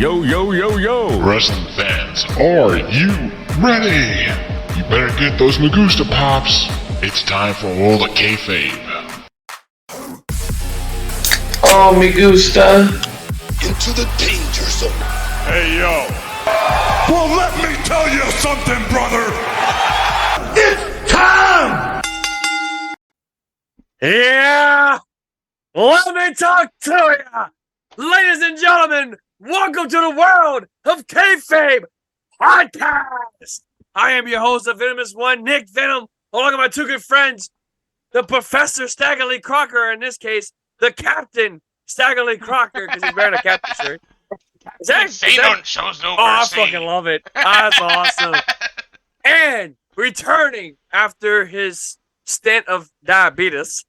Yo. Wrestling fans, are you ready? You better get those Magusta pops. It's time for all the Kayfabe. Oh, me gusta. Into the danger zone. Hey, yo. Well, let me tell you something, brother. It's time! Yeah! Let me talk to ya! Ladies and gentlemen, welcome to the world of Kayfabe Podcast! I am your host, the Venomous One, Nick Venom, along with my two good friends, the Professor Staggerly Crocker, in this case, the Captain Staggerly Crocker, because he's wearing a captain shirt. Shows no mercy. I fucking love it. That's awesome. And returning after his stint of diabetes,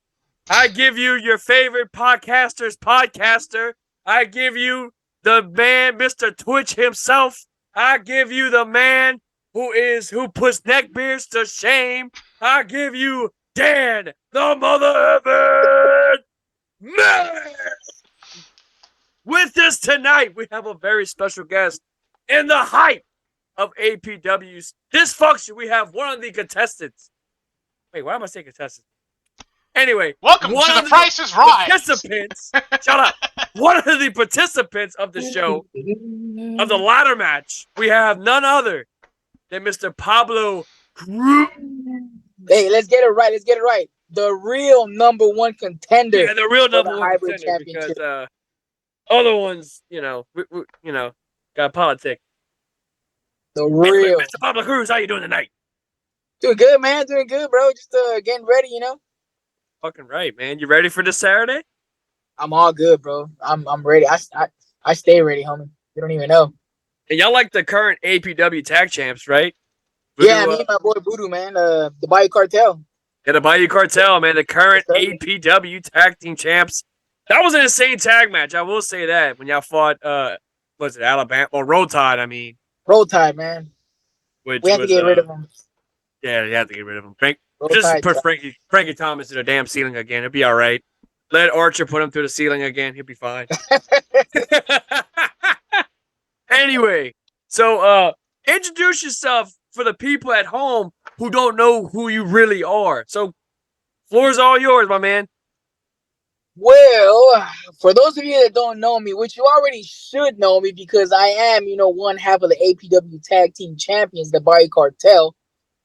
I give you your favorite podcaster's podcaster. I give you the man, Mr. Twitch himself. I give you the man who puts neckbeards to shame. I give you Dan, the Mother Evan Man. With us tonight, we have a very special guest in the hype of APW's dysfunction. We have one of the contestants. Wait, why am I saying contestants? Anyway, welcome to the Price is Right. Participants, shut up. One of the participants of the show, of the ladder match, we have none other than Mr. Pablo Cruz. Hey, let's get it right. The real number one contender. Yeah, the real number the one hybrid contender championship. because other ones, we got politic. The real. Mr. Pablo Cruz, how you doing tonight? Doing good, man. Doing good, bro. Just getting ready, Fucking right, man. You ready for this Saturday? I'm all good, bro. I'm ready. I stay ready, homie. You don't even know. And y'all like the current APW tag champs, right? Yeah, me and my boy Voodoo, man. The Bayou Cartel. Yeah, the Bayou Cartel, man. The current APW tag team champs. That was an insane tag match. I will say that when y'all fought, was it Alabama or Roll Tide? I mean, Roll Tide, man. We have to get rid of him. Yeah, you have to get rid of him. Just put Frankie Thomas to the damn ceiling again. It'll be all right. Let Archer put him through the ceiling again. He'll be fine. Anyway, so introduce yourself for the people at home who don't know who you really are. So, floor's all yours, my man. Well, for those of you that don't know me, which you already should know me because I am, one half of the APW Tag Team Champions, the Bayou Cartel.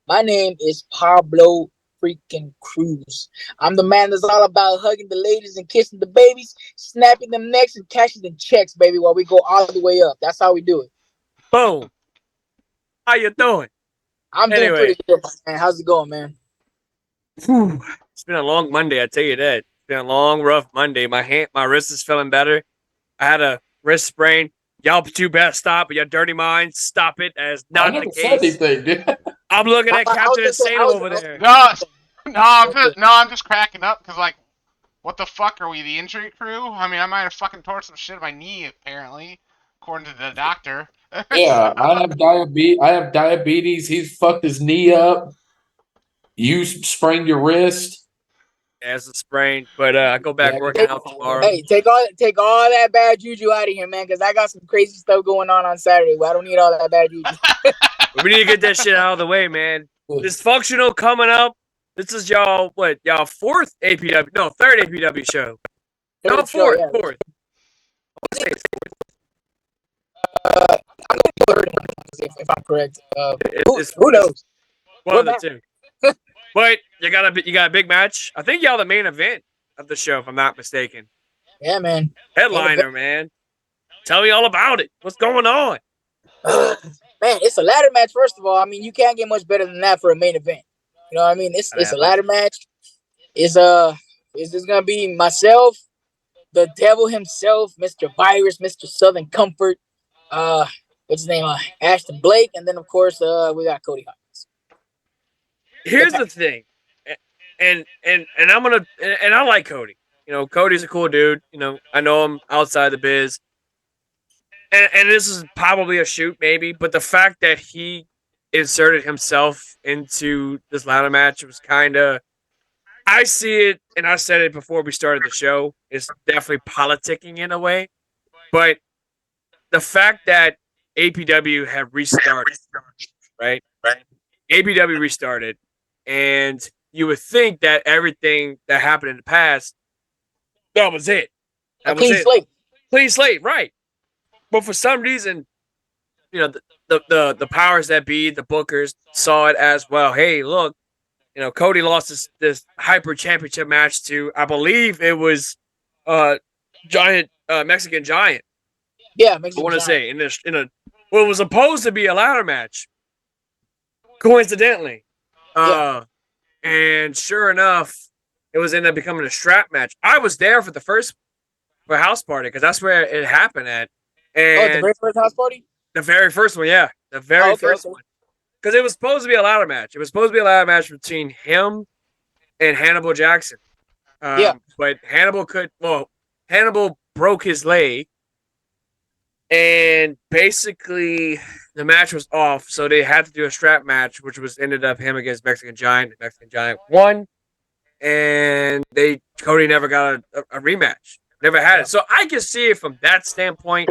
My name is Pablo freaking Cruz. I'm the man that's all about hugging the ladies and kissing the babies, snapping them necks and cashing them checks, baby, while we go all the way up. That's how we do it. Boom. How you doing? I'm doing pretty good, man. How's it going, man? It's been a long Monday, I tell you that. It's been a long, rough Monday. My wrist is feeling better. I had a wrist sprain. Y'all two better stop, but your dirty minds stop it as not the case. Anything, dude. I'm looking at Captain Insano over there. I'm just cracking up because, like, what the fuck are we, the injury crew? I mean, I might have fucking tore some shit in my knee, apparently, according to the doctor. Yeah, I have diabetes. He's fucked his knee up. You sprained your wrist. As a sprain, but I go back working out tomorrow. Hey, take all that bad juju out of here, man, because I got some crazy stuff going on Saturday. Well, I don't need all that bad juju. We need to get that shit out of the way, man. Dysfunctional coming up. This is y'all fourth APW? No, third APW show. No, fourth. I'm third, if I'm correct. Who knows? One of the two. But you got a big match. I think y'all the main event of the show, if I'm not mistaken. Yeah, man. Headliner, man. Tell me all about it. What's going on? Man, it's a ladder match, first of all. I mean, you can't get much better than that for a main event. You know what I mean? It's a ladder match. It's just gonna be myself, the devil himself, Mr. Virus, Mr. Southern Comfort, what's his name? Ashton Blake, and then of course we got Cody Hawkins. Here's the thing, and I like Cody. Cody's a cool dude. I know him outside the biz. And this is probably a shoot, maybe, but the fact that he inserted himself into this ladder match was kind of, I see it, and I said it before we started the show, it's definitely politicking in a way, but the fact that APW had restarted, right? APW restarted, and you would think that everything that happened in the past, that was it. A clean slate. Clean slate, right? But for some reason, you know, the powers that be, the bookers, saw it as well. Hey, look, Cody lost this hyper championship match to, I believe it was, giant Mexican giant. Yeah, I want to say in what was supposed to be a ladder match, coincidentally. And sure enough, it was ended up becoming a strap match. I was there for the first house party because that's where it happened at. And the very first house party? The very first one, yeah. The very first one. Because it was supposed to be a ladder match. It was supposed to be a ladder match between him and Hannibal Jackson. But Hannibal broke his leg. And basically, the match was off. So they had to do a strap match, which ended up him against Mexican Giant. The Mexican Giant won. And Cody never got a rematch. Never had it. So I can see it from that standpoint.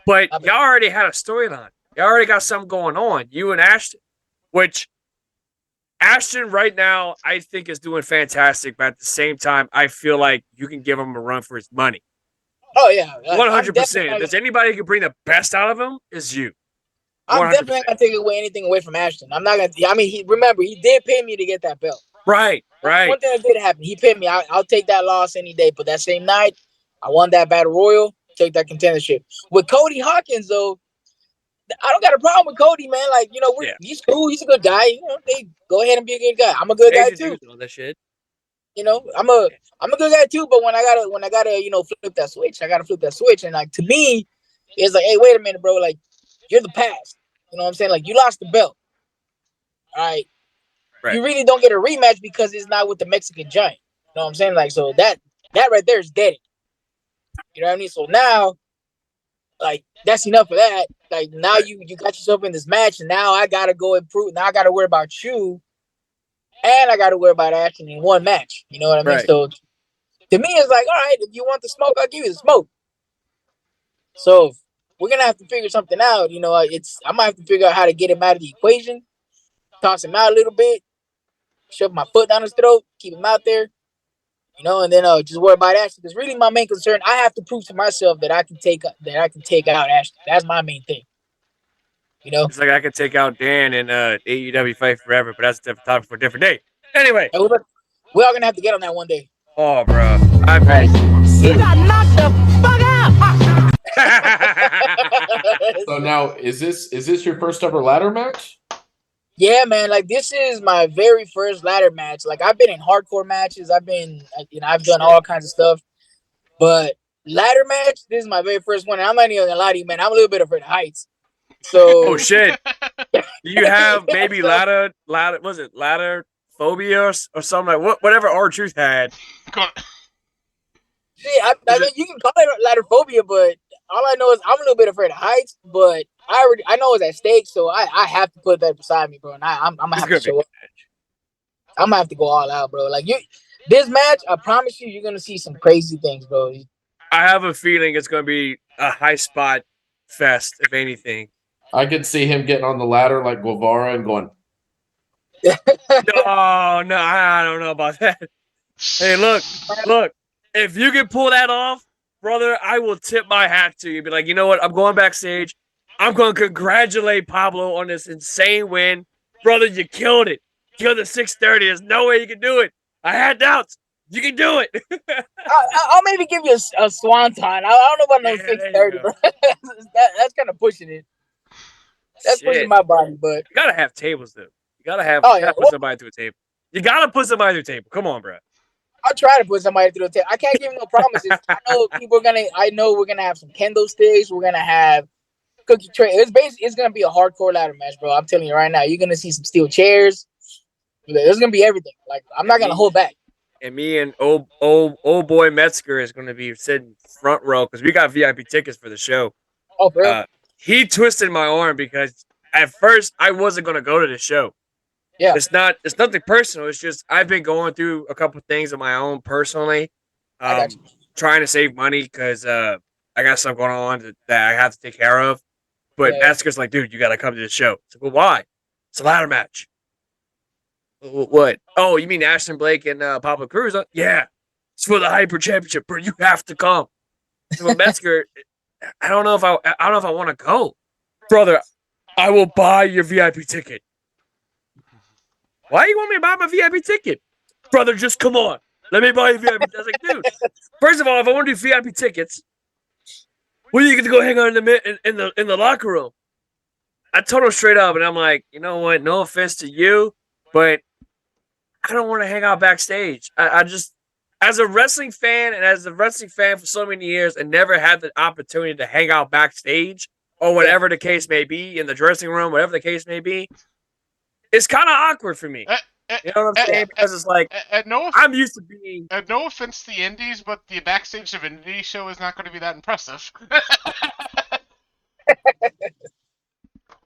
But y'all already had a storyline. You already got something going on. You and Ashton. Which Ashton right now, I think, is doing fantastic. But at the same time, I feel like you can give him a run for his money. Oh, yeah. 100%. If there's anybody who can bring the best out of him, is you. 100%. I'm definitely not going to take anything away from Ashton. I'm not going to. I mean, he did pay me to get that belt. Right. One thing that did happen, he paid me. I'll take that loss any day. But that same night, I won that battle royal. Take that contendership. With Cody Hawkins, though, I don't got a problem with Cody, man. Like, he's cool. He's a good guy. They go ahead and be a good guy. I'm a good guy too. All that shit. I'm a good guy too. But when I gotta flip that switch, I gotta flip that switch. And like, to me, it's like, hey, wait a minute, bro. Like, you're the past. You know what I'm saying? Like, you lost the belt. All right. You really don't get a rematch because it's not with the Mexican Giant. You know what I'm saying? Like, so that right there is dead. You know what I mean? So now, like, that's enough of that. Like, now you got yourself in this match, and now I gotta go improve. Now I gotta worry about you, and I gotta worry about Ashton in one match. You know what I mean? So to me, it's like, all right, if you want the smoke, I'll give you the smoke. So we're gonna have to figure something out. I might have to figure out how to get him out of the equation, toss him out a little bit, shove my foot down his throat, keep him out there. And then just worry about Ashton. Because really, my main concern, I have to prove to myself that I can take out Ashton. That's my main thing. It's like I could take out Dan in AEW Fight Forever, but that's a different topic for a different day. Anyway, we're all gonna have to get on that one day. Oh, bro, I'm ready. You got knocked the fuck out. So now, is this your first ever ladder match? Yeah, man. Like, this is my very first ladder match. Like, I've been in hardcore matches. I've done all kinds of stuff. But ladder match, this is my very first one. And I'm not even gonna lie to you, man. I'm a little bit afraid of heights. So. Oh shit! Do you have maybe ladder? Was it ladder phobia or something like whatever R-Truth had? See, you can call it ladder phobia, but all I know is I'm a little bit afraid of heights. But I know it's at stake, so I have to put that beside me, bro. And I'm gonna have to show up. I'm gonna have to go all out, bro. Like, this match, I promise you, you're gonna see some crazy things, bro. I have a feeling it's gonna be a high spot fest, if anything. I could see him getting on the ladder like Guevara and going. No, I don't know about that. Hey, look. If you can pull that off, brother, I will tip my hat to you. Be like, you know what? I'm going backstage. I'm going to congratulate Pablo on this insane win. Brother, you killed it. Killed the 630. There's no way you can do it. I had doubts. You can do it. I'll maybe give you a swanton. I don't know about no 630, bro. That's kind of pushing it. That's pushing my body, but you gotta have tables though. You gotta put somebody through a table. You gotta put somebody through a table. Come on, bro. I'll try to put somebody through a table. I can't give no promises. I know we're gonna have some kendo sticks. We're gonna have cookie tray. It's gonna be a hardcore ladder match, bro. I'm telling you right now. You're gonna see some steel chairs. There's gonna be everything. Like, I'm not gonna hold back. And me and old boy Metzger is gonna be sitting front row because we got VIP tickets for the show. Oh, bro. He twisted my arm because at first I wasn't gonna go to the show. Yeah, it's nothing personal. It's just I've been going through a couple things of my own personally, trying to save money because I got stuff going on that I have to take care of. But Massacre's like, dude, you got to come to the show. It's like, well, why? It's a ladder match. What? Oh, you mean Ashton Blake and Pablo Cruz? Yeah. It's for the Hyper Championship, bro. You have to come. So Metzger, I don't know if I want to go, brother. I will buy your VIP ticket. Why you want me to buy my VIP ticket, brother? Just come on. Let me buy you VIP. I was like, dude. First of all, if I want to do VIP tickets, well, you get to go hang out in the locker room. I told him straight up, and I'm like, you know what? No offense to you, but I don't want to hang out backstage. I just, as a wrestling fan for so many years and never had the opportunity to hang out backstage or whatever the case may be in the dressing room, whatever the case may be, it's kind of awkward for me. You know what I'm saying? Because it's like, I'm used to being... no offense to the Indies, but the backstage of an Indie show is not going to be that impressive.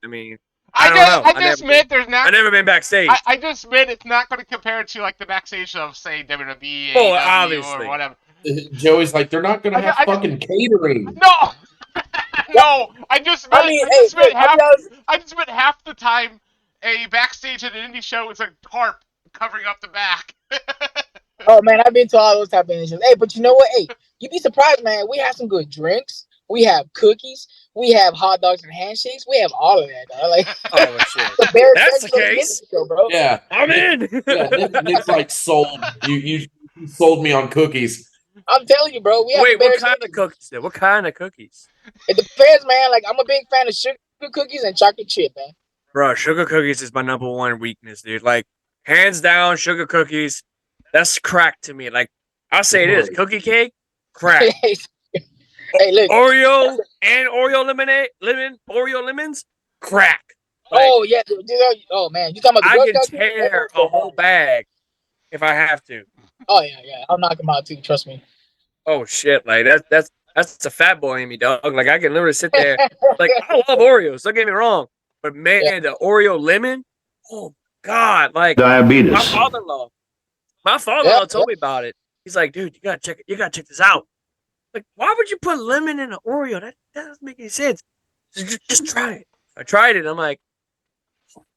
I mean... I just meant there's not. I've never been backstage. I just meant it's not going to compare to like the backstage of say WWE, oh, APW, obviously, or whatever. Joey's like they're not going to have fucking catering. No, no. I just meant half the time a backstage at an indie show is a tarp covering up the back. Oh man, I've been to all those type of indie shows. Hey, but you know what? Hey, you'd be surprised, man. We have some good drinks. We have cookies. We have hot dogs and handshakes. We have all of that, dog. Like, oh shit, that's the case, bro. Yeah, I'm in. Yeah, Nick's like sold. You sold me on cookies. I'm telling you, bro. Wait, what kind of cookies? What kind of cookies? It depends, man. Like, I'm a big fan of sugar cookies and chocolate chip, man. Bro, sugar cookies is my number one weakness, dude. Like, hands down, sugar cookies. That's crack to me. Like, I'll say it is cookie cake, crack. Hey, look. Oreo and Oreo Oreo lemons, crack. Like, oh yeah, dude, oh man, you talking about the I can tear a whole bag if I have to. Oh yeah, I'll knock them out too. Trust me. Oh shit, like that's a fat boy in me, dog. Like I can literally sit there. Like I love Oreos. Don't get me wrong, but man, the Oreo lemon. Oh God, like diabetes. My father-in-law told me about it. He's like, dude, you gotta check this out. Like, why would you put lemon in an Oreo? That doesn't make any sense. Just try it. I tried it. I'm like,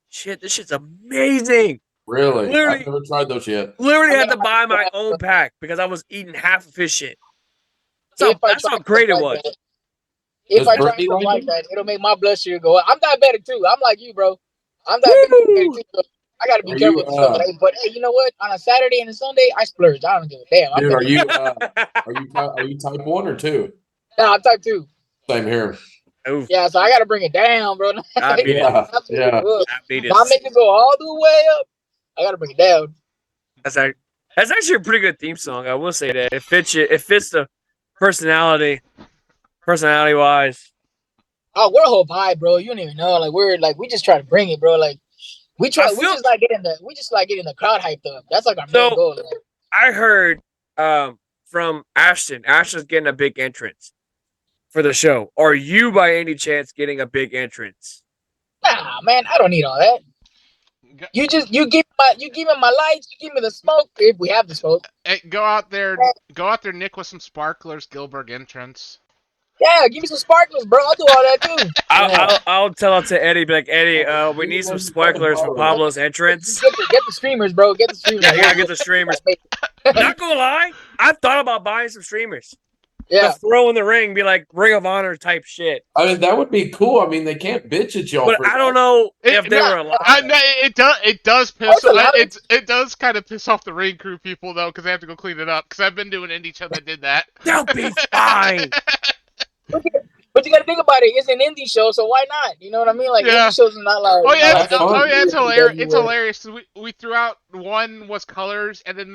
shit, this shit's amazing. Really? I've never tried those yet. Literally had to buy my own pack because I was eating half of his shit. That's how great it was. If I try something like that, it'll make my blood sugar go up. I'm diabetic too. I'm like you, bro. I'm diabetic too. I gotta be careful with stuff. But hey, you know what? On a Saturday and a Sunday, I splurge. I don't give a damn. Dude, are you type 1 or 2? No, I'm type 2. Same here. Oof. Yeah, so I gotta bring it down, bro. I beat it. Not make it go all the way up. I gotta bring it down. That's actually a pretty good theme song. I will say that it fits you. It fits the personality wise. Oh, we're a whole vibe, bro. You don't even know. Like we just try to bring it, bro. Like we just like getting the crowd hyped up. That's like our main goal. Like. I heard from Ashton. Ashton's getting a big entrance for the show. Are you by any chance getting a big entrance? Nah, man, I don't need all that. You give me my lights, you give me the smoke if we have the smoke. Hey, go out there, Nick, with some sparklers, Gilbert entrance. Yeah, give me some sparklers, bro. I'll do all that too. I'll tell it to Eddie, be like, Eddie, we need some sparklers for Pablo's entrance. Get the streamers, bro. Get the streamers. Yeah, get the streamers. Not gonna lie, I've thought about buying some streamers. Yeah, throw in the ring, be like Ring of Honor type shit. I mean, that would be cool. I mean, they can't bitch at y'all. But I don't know if they were alive. It does piss. It does kind of piss off the ring crew people though, because they have to go clean it up. Because I've been doing indie show that did that. They'll be fine. But you got to think about it. It's an indie show, so why not? You know what I mean? Like indie shows are not like. It's hilarious. It's hilarious. We threw out one was colors, and then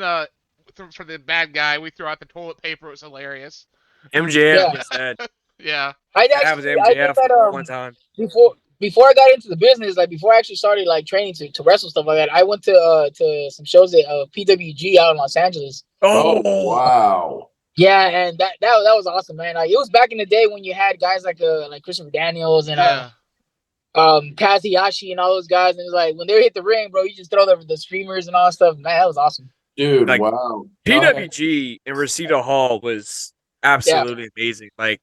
for the bad guy, we threw out the toilet paper. It was hilarious. MJF said. Yeah. I was MJF one time. Before I got into the business, like before I actually started like training to wrestle stuff like that, I went to some shows at PWG out in Los Angeles. Oh wow. Yeah, and that was awesome, man. Like, it was back in the day when you had guys like Christopher Daniels and Kazuyashi and all those guys, and it was like when they hit the ring, bro, you just throw the streamers and all that stuff. Man, that was awesome. Dude, like, wow. PWG in Reseda Hall was absolutely amazing. Like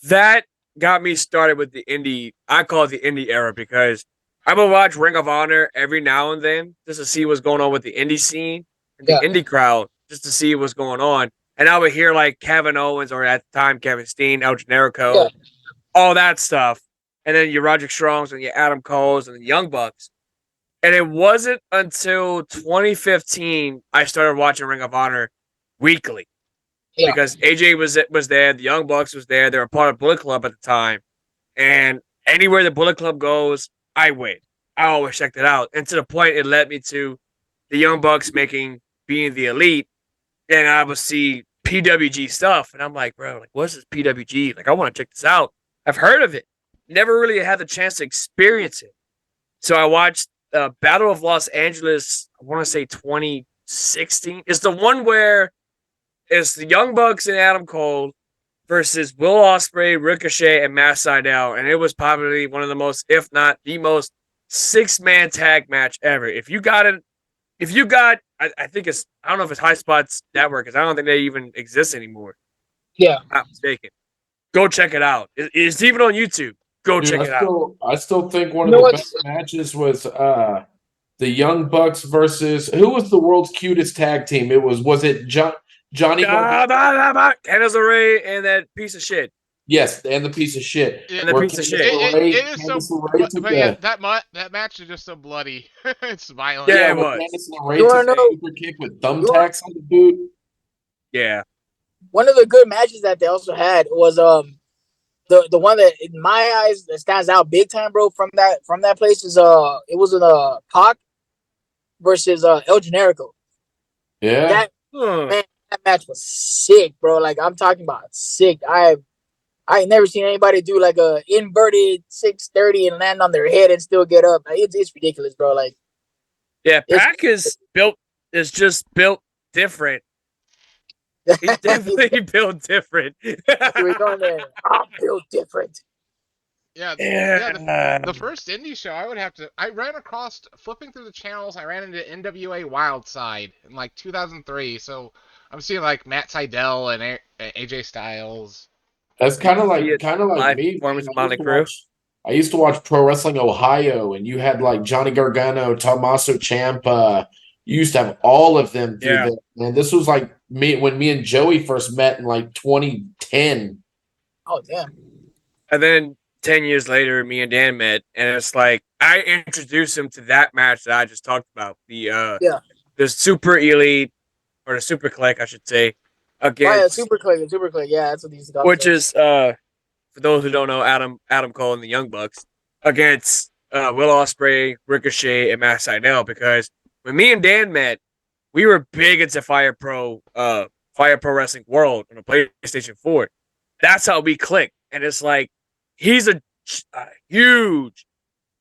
that got me started with the indie. I call it the indie era because I would watch Ring of Honor every now and then just to see what's going on with the indie scene and the Yeah. indie crowd, just to see what's going on. And I would hear like Kevin Owens or at the time Kevin Steen, El Generico, Yeah. all that stuff. And then your Roderick Strongs and your Adam Coles and the Young Bucks. And it wasn't until 2015 I started watching Ring of Honor weekly. Yeah. Because AJ was there, the Young Bucks was there, they were part of Bullet Club at the time. And anywhere the Bullet Club goes, I win. I always checked it out. And to the point it led me to the Young Bucks being the elite. And I would see PWG stuff. And I'm like, bro, like, what's this PWG? Like, I want to check this out. I've heard of it. Never really had the chance to experience it. So I watched Battle of Los Angeles, I want to say 2016. It's the one where it's the Young Bucks and Adam Cole versus Will Ospreay, Ricochet, and Matt Sydal. And it was probably one of the most, if not the most, 6-man tag match ever. If you got, I think it's, I don't know if it's High Spots Network, because I don't think they even exist anymore. Yeah. I'm not mistaken. Go check it out. It's even on YouTube. Go check it out. I still think one of the best matches was the Young Bucks versus who was the world's cutest tag team? Was it Johnny Candice LeRae and that piece of shit. Yes, and the piece of shit. And the piece of shit. It is so. But yeah, that match is just so bloody. It's violent. Yeah, it was. Candice LeRae took a super kick with thumbtacks on the boot. Yeah. One of the good matches that they also had was the one that in my eyes that stands out big time, bro, from that place is it was Pac versus El Generico. Yeah. Man, that match was sick, bro. Like I'm talking about sick. I ain't never seen anybody do like a inverted 630 and land on their head and still get up. Like, it's ridiculous, bro. Like, yeah, Pac is just built different. He's definitely built different. We're going there. I'm built different. Yeah, the first indie show I ran across, flipping through the channels, I ran into NWA Wildside in like 2003. So I'm seeing like Matt Sydal and AJ Styles. That's kind of like me. I used to watch Pro Wrestling Ohio, and you had like Johnny Gargano, Tommaso Ciampa. You used to have all of them through there. And this was like when me and Joey first met in like 2010. Oh, damn. And then 10 years later, me and Dan met, and it's like I introduced him to that match that I just talked about. The Super Elite, or the Super Click, I should say. Against, Super Click. Yeah, that's what these guys. Which is, for those who don't know, Adam Cole and the Young Bucks against Will Ospreay, Ricochet, and Matt Sydal. Because when me and Dan met, we were big into Fire Pro Wrestling World on the PlayStation 4. That's how we clicked, and it's like he's a huge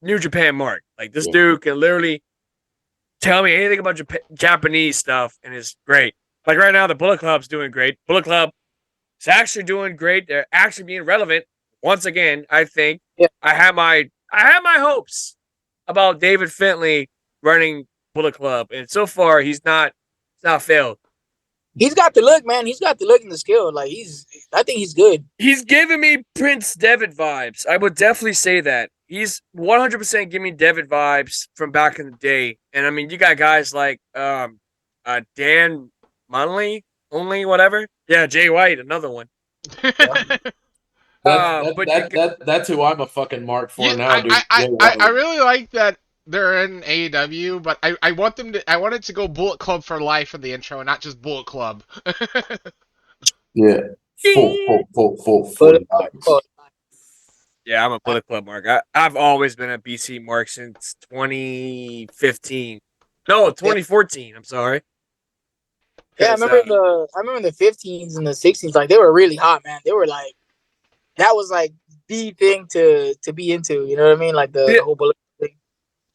New Japan mark. Like this dude can literally tell me anything about Japanese stuff, and it's great. Like right now, the Bullet Club's doing great. Bullet Club is actually doing great. They're actually being relevant once again. I think I have my hopes about David Finlay running Bullet Club, and so far he's not failed. He's got the look, man. He's got the look and the skill. Like I think he's good. He's giving me Prince Devitt vibes. I would definitely say that. He's 100% giving me Devitt vibes from back in the day. And I mean, you got guys like Dan Munley, whatever. Yeah, Jay White, another one. That's who I'm a fucking mark for now, dude. I really like that they're in AEW, but I want them to. I wanted to go Bullet Club for life for the intro, and not just Bullet Club. Yeah, full. Yeah, I'm a Bullet Club mark. I've always been a BC mark since 2015. No, 2014. I'm sorry. Yeah, I remember the 15s and the 16s. Like they were really hot, man. They were like that was like the thing to be into. You know what I mean? Like the whole Bullet thing.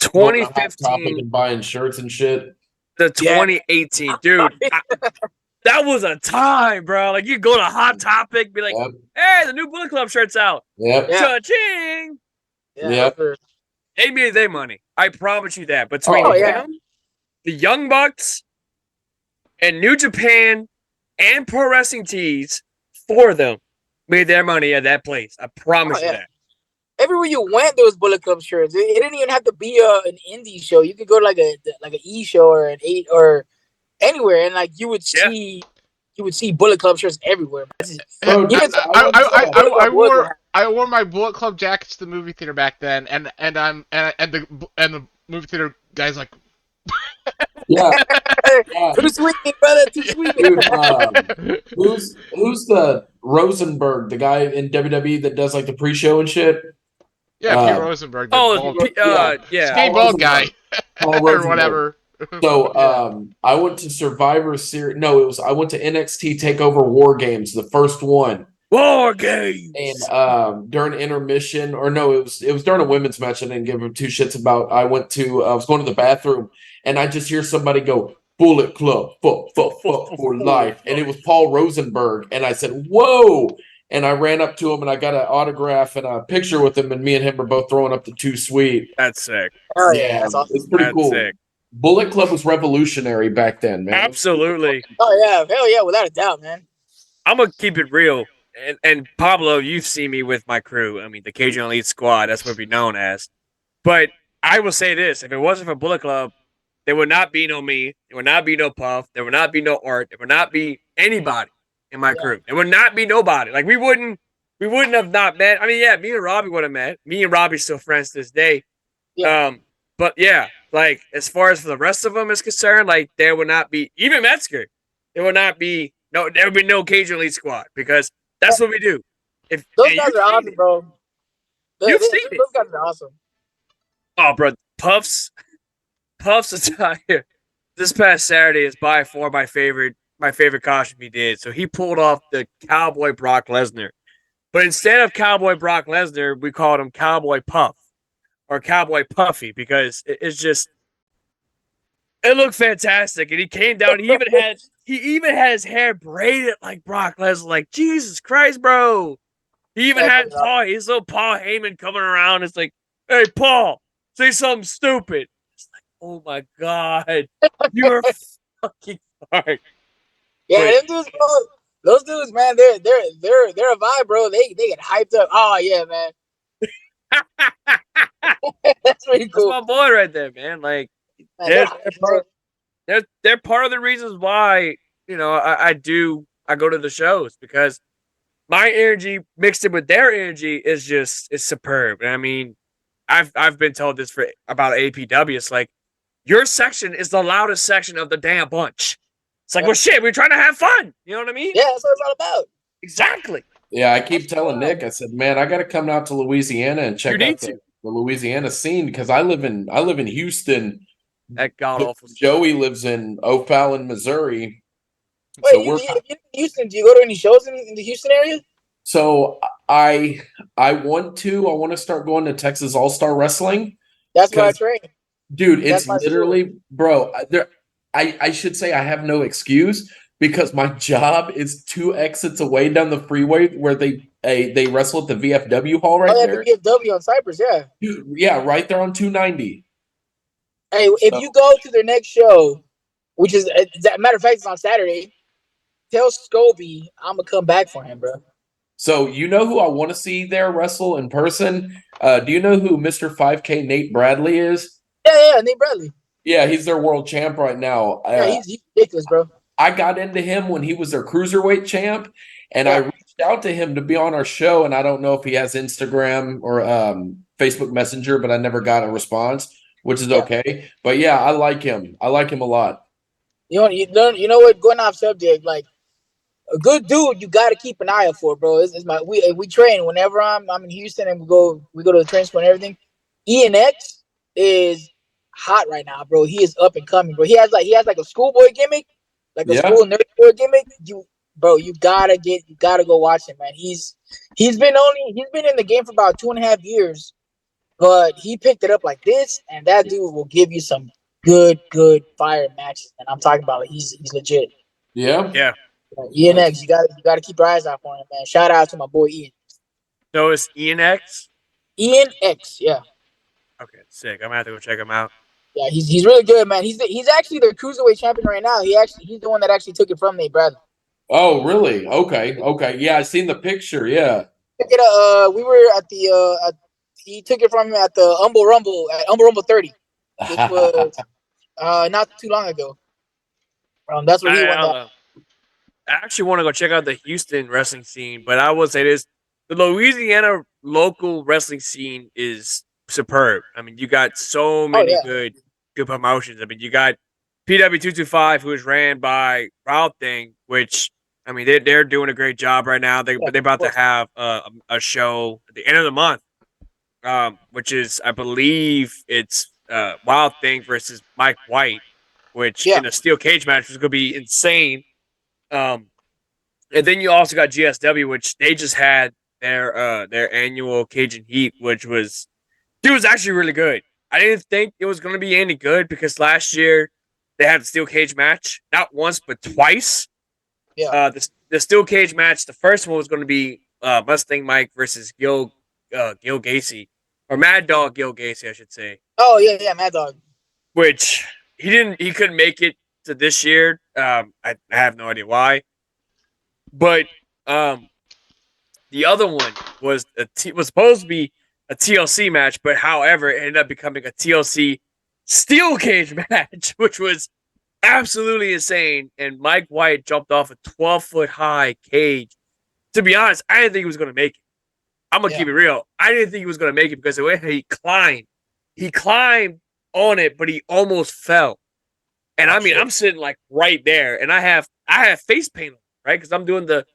2015 and buying shirts and shit. The 2018, dude. That was a time, bro. Like you go to Hot Topic, be like, "Hey, the new Bullet Club shirt's out." Yep. Cha-ching. Yeah. They made their money. I promise you that. Between them, the Young Bucks, and New Japan, and Pro Wrestling Tees for them, made their money at that place. I promise you that. Everywhere you went, there was Bullet Club shirts. It didn't even have to be an indie show. You could go to like an E show or an 8 or anywhere, and like you would see Bullet Club shirts everywhere. Bro, I wore my Bullet Club jackets to the movie theater back then, and the movie theater guy's like, yeah. Too sweet, brother. Too sweet. Dude, who's the Rosenberg, the guy in WWE that does like the pre-show and shit? Yeah, Pete Rosenberg. Skinny bald guy, or whatever. So, I went to Survivor Series. No, I went to NXT Takeover War Games, the first one. War Games. And during intermission, or no, it was during a women's match. I didn't give them two shits about. I was going to the bathroom, and I just hear somebody go, "Bullet Club, fuck for life," and it was Paul Rosenberg, and I said, "Whoa!" And I ran up to him, and I got an autograph and a picture with him, and me and him were both throwing up the Too Sweet. That's sick. Oh yeah, that's awesome. It's pretty cool. Sick. Bullet Club was revolutionary back then, man. Absolutely. Oh yeah, hell yeah, without a doubt, man. I'm gonna keep it real. And Pablo, you've seen me with my crew. I mean, the Cajun Elite Squad, that's what we're known as. But I will say this. If it wasn't for Bullet Club, there would not be no me. There would not be no Puff. There would not be no Art. There would not be anybody in my crew. There would not be nobody. Like, we wouldn't have not met. I mean, yeah, me and Robbie would have met. Me and Robbie still friends to this day. Yeah. But, yeah, like, as far as for the rest of them is concerned, like, there would not be, even Metzger, there would be no Cajun Elite Squad because that's what we do. Those guys are awesome, bro. Those guys are awesome. Oh, bro, Puff's attire this past Saturday is by far my favorite costume he did. So he pulled off the Cowboy Brock Lesnar, but instead of Cowboy Brock Lesnar, we called him Cowboy Puff or Cowboy Puffy because it looked fantastic. And he came down. He even had his hair braided like Brock Lesnar. Like, Jesus Christ, bro. He even had his little Paul Heyman coming around. It's like, hey, Paul, say something stupid. It's like, oh my God, you're fucking smart. Yeah, them dudes, bro. Those dudes, man, they're a vibe, bro. They get hyped up. Oh yeah, man. That's pretty cool. That's my boy right there, man. Like, they're part of the reasons why, you know, I go to the shows because my energy mixed in with their energy is superb. And I mean, I've been told this for about APW. It's like, your section is the loudest section of the damn bunch. It's like, well, shit, we're trying to have fun. You know what I mean? Yeah, that's what it's all about. Exactly. Yeah, I keep telling Nick, I said, man, I got to come out to Louisiana and check out the Louisiana scene because I live in Houston. That god awful. Joey lives in O'Fallon, Missouri. Wait, so you in Houston? Do you go to any shows in the Houston area? So I want to start going to Texas All-Star Wrestling. That's where I train. Dude, it's literally, bro, I should say I have no excuse because my job is 2 exits away down the freeway where they wrestle at the VFW hall right there. The VFW on Cypress, yeah. Dude, yeah, right there on 290. Hey, if you go to their next show, which is, matter of fact, it's on Saturday, tell Scobie I'm going to come back for him, bro. So, you know who I want to see there wrestle in person? Do you know who Mr. 5K Nate Bradley is? Yeah, Nate Bradley. Yeah, he's their world champ right now. Yeah, he's ridiculous, bro. I got into him when he was their cruiserweight champ, and I reached out to him to be on our show, and I don't know if he has Instagram or Facebook Messenger, but I never got a response, which is okay. But yeah, I like him. I like him a lot. You know what? Going off subject, like a good dude, you got to keep an eye out for, bro. We train whenever I'm in Houston and we go to the train school and everything. ENX is hot right now, bro. He is up and coming, bro. He has like a schoolboy gimmick, like a school nerd boy gimmick. You gotta go watch him, man. He's been in the game for about 2.5 years, but he picked it up like this, and that dude will give you some good fire matches. And I'm talking about, like, he's legit. Yeah. ENX, you gotta keep your eyes out for him, man. Shout out to my boy Ian. So it's ENX? ENX, yeah. Okay, sick. I'm gonna have to go check him out. Yeah, he's really good, man. He's actually the cruiserweight champion right now. He's the one that actually took it from Nate Bradley. Oh, really? Okay. Yeah, I seen the picture. Yeah. We were at the he took it from him at the Humble Rumble at Humble Rumble 30, which was not too long ago. That's where he won that. I actually want to go check out the Houston wrestling scene, but I will say this: the Louisiana local wrestling scene is superb. I mean, you got so many good promotions. I mean, you got PW 225, who is ran by Wild Thing, which I mean they're doing a great job right now. They're about to have a show at the end of the month, which is I believe it's Wild Thing versus Mike White, which in a steel cage match is going to be insane. And then you also got GSW, which they just had their annual Cajun Heat, which was actually really good. I didn't think it was going to be any good because last year they had a steel cage match, not once but twice. Yeah. The steel cage match, the first one was going to be Mustang Mike versus Gil Gacy, or Mad Dog Gil Gacy, I should say. Oh yeah, Mad Dog. Which he couldn't make it to this year. I have no idea why. But the other one was supposed to be a TLC match, but however, it ended up becoming a TLC steel cage match, which was absolutely insane. And Mike White jumped off a 12-foot high cage. To be honest, I didn't think he was going to make it. I'm going to keep it real. I didn't think he was going to make it because the way he climbed on it, but he almost fell. And I mean, I'm sitting like right there, and I have face paint on, right? Because I'm doing the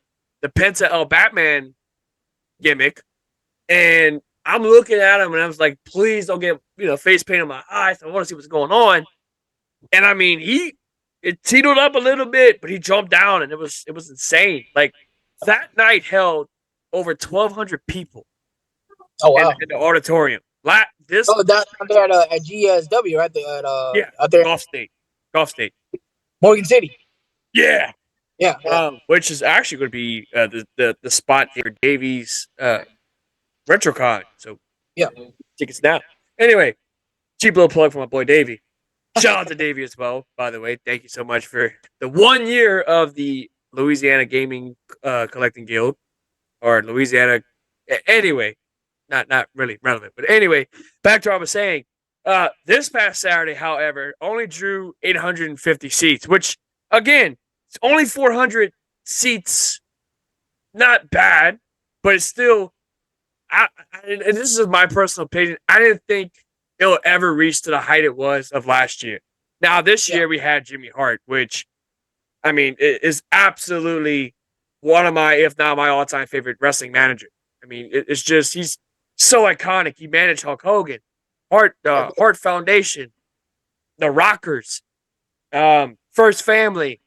Penta El Batman gimmick, and I'm looking at him, and I was like, please don't get face paint on my eyes. I want to see what's going on. And I mean, it teetered up a little bit, but he jumped down, and it was insane. Like that night held over 1,200 people. Oh wow! In the auditorium. That at GSW, right? Out there, Golf State, Morgan City. Yeah. Yeah. Which is actually going to be the spot for Davies RetroCon. So tickets now. Anyway, cheap little plug for my boy Davey. Shout out to Davey as well, by the way. Thank you so much for the 1 year of the Louisiana Gaming Collecting Guild, or Louisiana. Anyway, not really relevant, but anyway, back to what I was saying. This past Saturday, however, only drew 850 seats, which again, it's only 400 seats. Not bad, but it's still. And this is my personal opinion. I didn't think it'll ever reach to the height it was of last year. Now this year we had Jimmy Hart, which, I mean, is absolutely one of my, if not my all-time favorite wrestling manager. I mean, it's just he's so iconic. He managed Hulk Hogan, Hart Foundation, the Rockers, First Family.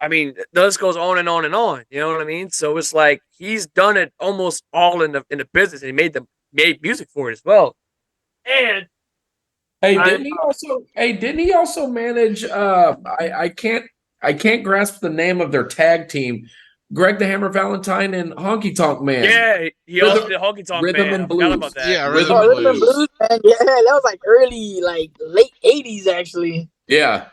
I mean, the list goes on and on and on. You know what I mean? So it's like he's done it almost all in the business, and he made music for it as well. And didn't he also manage? I can't grasp the name of their tag team. Greg the Hammer Valentine and Honky Tonk Man. Yeah, he also did Honky Tonk Man. Rhythm and Blues. About that. Yeah, Rhythm and Blues. Man. Yeah, that was like early, like late 80s, actually. Yeah.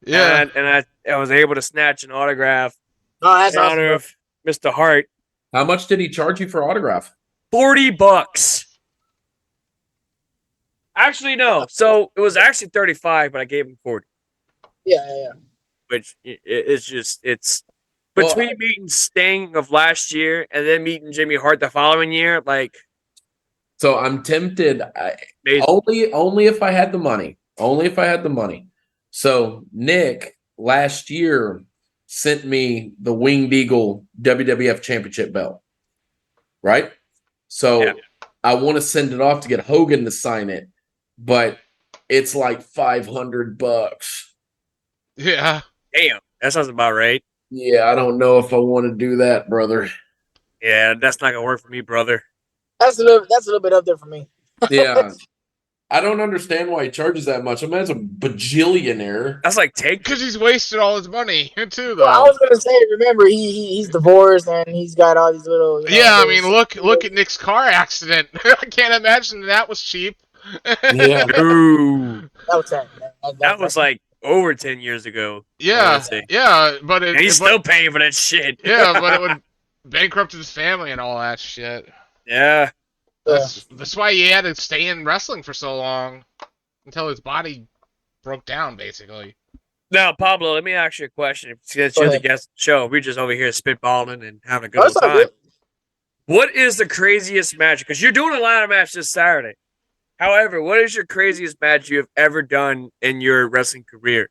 And I was able to snatch an autograph in honor of Mr. Hart. How much did he charge you for autograph? $40. Actually, no. So it was actually 35, but I gave him 40. Yeah. Which it's between meeting Sting of last year and then meeting Jimmy Hart the following year, like. So I'm tempted. Only if I had the money. Only if I had the money. So Nick last year sent me the Winged Eagle WWF Championship belt, right? So I want to send it off to get Hogan to sign it, but it's like $500. Yeah. Damn, that sounds about right. Yeah, I don't know if I want to do that, brother. Yeah, that's not gonna work for me, brother. That's a little bit up there for me. Yeah. I don't understand why he charges that much. I mean, it's a bajillionaire. That's like because he's wasted all his money too, though. Well, I was gonna say, remember, he's divorced and he's got all these little. I mean, look at Nick's car accident. I can't imagine that was cheap. Yeah. Ooh. That was sad. That was like over 10 years ago. Yeah, but and he's still paying for that shit. Yeah, but it would bankrupt his family and all that shit. Yeah. That's why he had to stay in wrestling for so long until his body broke down, basically. Now, Pablo, let me ask you a question. Since you're the guest of the show, we're just over here spitballing and having a good old time. Good. What is the craziest match? Because you're doing a lot of matches this Saturday. However, what is your craziest match you have ever done in your wrestling career?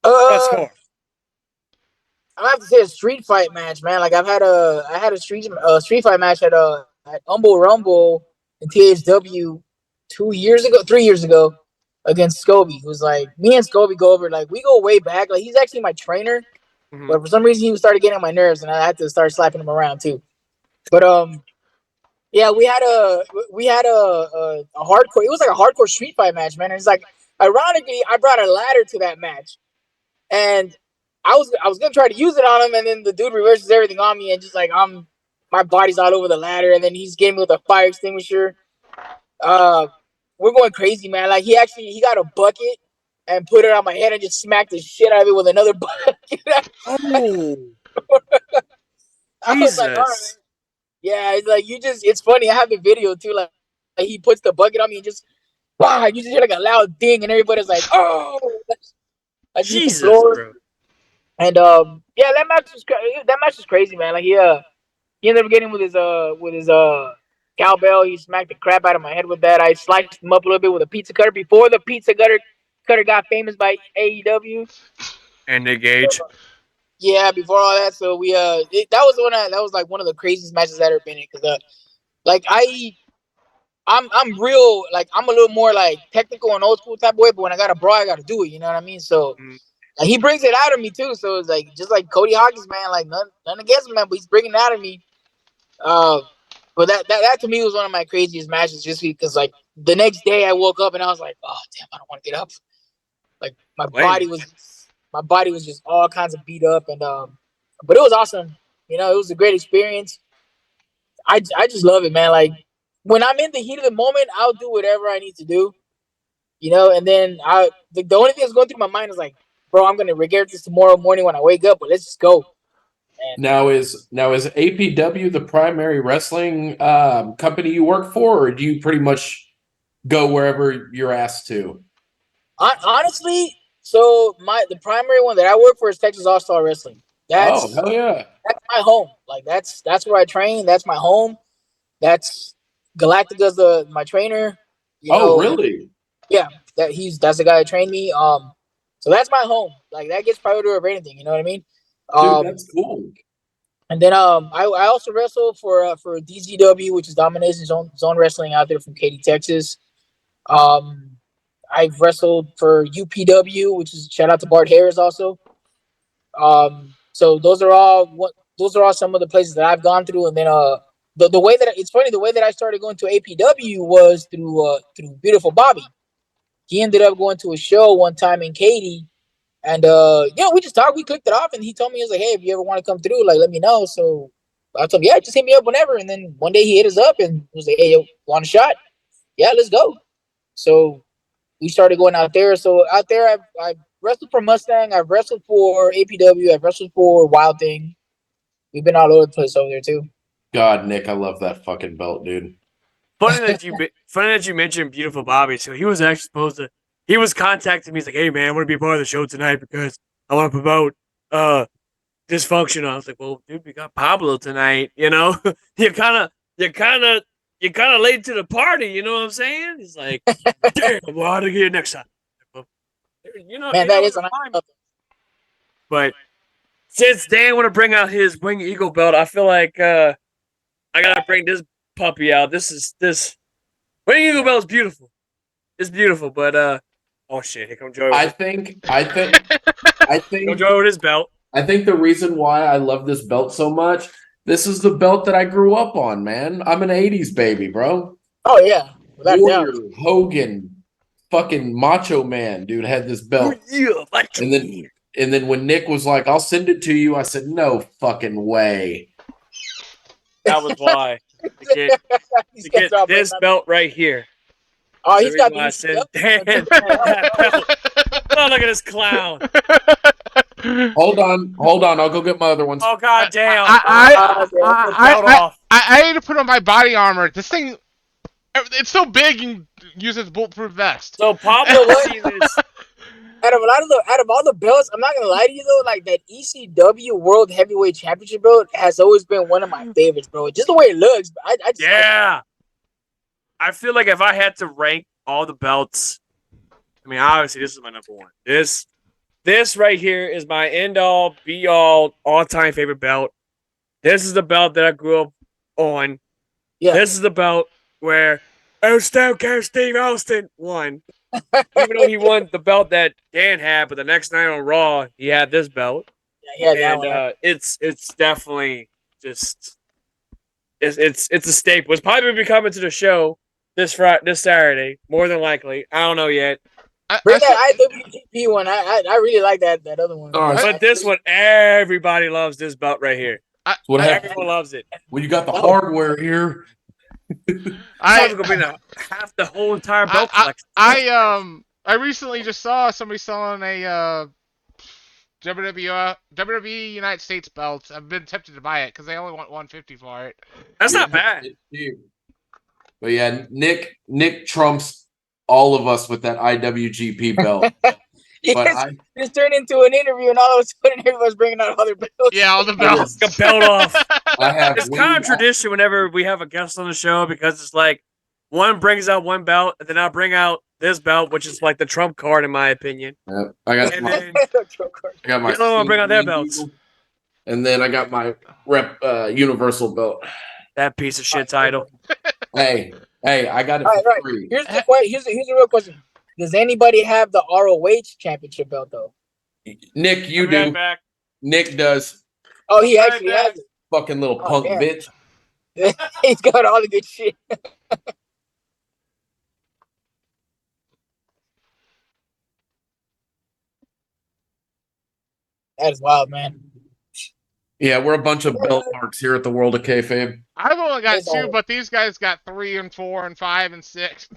Let's go. I have to say a street fight match, man. Like I had a street fight match at Humble Rumble in THW 3 years ago against Scobie. Who's like, me and Scobie go over, like we go way back. Like he's actually my trainer, but for some reason he started getting on my nerves, and I had to start slapping him around too. But yeah, we had a hardcore. It was like a hardcore street fight match, man. And it's like, ironically, I brought a ladder to that match, and I was gonna try to use it on him, and then the dude reverses everything on me, and just like my body's all over the ladder, and then he's getting me with a fire extinguisher. We're going crazy, man. Like he got a bucket and put it on my head and just smacked the shit out of it with another bucket. Oh, I was like, all right. Yeah, it's like it's funny. I have the video too. Like he puts the bucket on me and just, wow, you just hear like a loud ding, and everybody's like, oh, Jesus, bro. And yeah, that match was crazy, man. Like he ended up getting with his cowbell. He smacked the crap out of my head with that. I sliced him up a little bit with a pizza cutter before the pizza cutter got famous by AEW and Nick Gage. Yeah, before all that, so we that was like one of the craziest matches I've ever been in, because like I'm real, like I'm a little more like technical and old school type of way, but when I got a brawl, I got to do it. You know what I mean? So like, he brings it out of me too. So it's like just like Cody Hawkins, man. Like none against him, man, but he's bringing it out of me. But that to me was one of my craziest matches, just because like the next day I woke up and I was like, oh damn, I don't want to get up. Like my body was just all kinds of beat up, and but it was awesome. You know, it was a great experience. I just love it, man. Like when I'm in the heat of the moment, I'll do whatever I need to do. You know, and then the only thing that's going through my mind is like, bro, I'm gonna regret this tomorrow morning when I wake up, but let's just go. And now is APW the primary wrestling company you work for, or do you pretty much go wherever you're asked to? Honestly, so the primary one that I work for is Texas All Star Wrestling. Hell yeah! That's my home. Like that's where I train. That's my home. That's Galactica's my trainer. You know, really? Yeah, that's the guy that trained me. So that's my home. Like that gets priority over anything. You know what I mean? Dude, that's cool. And then I also wrestle for DZW, which is Domination Zone Wrestling out there from Katy, Texas. I've wrestled for UPW, which is shout out to Bart Harris also. So those are all some of the places that I've gone through. And then the way that it's funny, the way that I started going to APW was through Beautiful Bobby. He ended up going to a show one time in Katy, and we just talked, we clicked it off, and he told me, he was like, hey, if you ever want to come through, like let me know. So I told him, yeah, just hit me up whenever. And then one day he hit us up and was like, hey, yo, want a shot? Yeah, let's go. So we started going out there. So out there, I've wrestled for Mustang. I've wrestled for APW. I've wrestled for Wild Thing. We've been all over the place over there too. God, Nick, I love that fucking belt, dude. Funny that you mentioned Beautiful Bobby. So he was actually he was contacting me. He's like, hey man, I want to be part of the show tonight because I want to promote Dysfunction. I was like, well, dude, we got Pablo tonight. You know, you're kind of late to the party. You know what I'm saying? He's like, damn, well, I'll get you next time. You know, man, that is an But since Dan want to bring out his Wing Eagle belt, I feel like I gotta bring this puppy out. This Wing Eagle belt is beautiful. It's beautiful, but oh shit, here come Joey. I think come Joey with his belt. I think the reason why I love this belt so much, this is the belt that I grew up on, man. I'm an 80s baby, bro. Oh yeah. Warrior, Hogan, fucking Macho Man, dude, had this belt. Yeah, and then when Nick was like, I'll send it to you, I said, no fucking way. That was why. To get this belt right here. Oh, he's got the I said, damn, that belt. Oh, look at this clown. Hold on. I'll go get my other ones. Oh, god damn. I need to put on my body armor. This thing, it's so big you can use its bulletproof vest. So Pablo see this. Out of all the belts, I'm not gonna lie to you though, like that ECW World Heavyweight Championship belt has always been one of my favorites, bro. Just the way it looks. I feel like if I had to rank all the belts, I mean, obviously this is my number one. This right here is my end-all, be-all, all-time favorite belt. This is the belt that I grew up on. Yeah. This is the belt where Stone Cold Steve Austin won. Even though he won the belt that Dan had, but the next night on Raw, he had this belt. Yeah, it's definitely just it's a staple. It's probably gonna be coming to the show this Saturday, more than likely. I don't know yet. Bring that IWGP one. I really like that other one. But this one, everybody loves this belt right here. Everyone loves it. Well, you got the hardware here. I'm gonna bring half the whole entire belt collection. I recently just saw somebody selling a WWE United States belt. I've been tempted to buy it because they only want $150 for it. That's not bad. But yeah, Nick trumps all of us with that IWGP belt. It's turned into an interview, and all of a sudden everyone's bringing out other belts. Yeah, all the belts. A belt off. It's kind of tradition whenever we have a guest on the show because it's like one brings out one belt, and then I'll bring out this belt, which is like the trump card in my opinion. Yep. I got my. You don't want to bring out their belts. And then I got my Universal belt. That piece of shit title. Hey, I got it for free. Here's the real question. Does anybody have the ROH championship belt though? Nick, you do. Back. Nick does. Oh, he actually has it. Fucking little punk bitch. He's got all the good shit. That is wild, man. Yeah, we're a bunch of belt marks here at the World of Kayfabe. I've only got 2, but these guys got 3 and 4 and 5 and 6.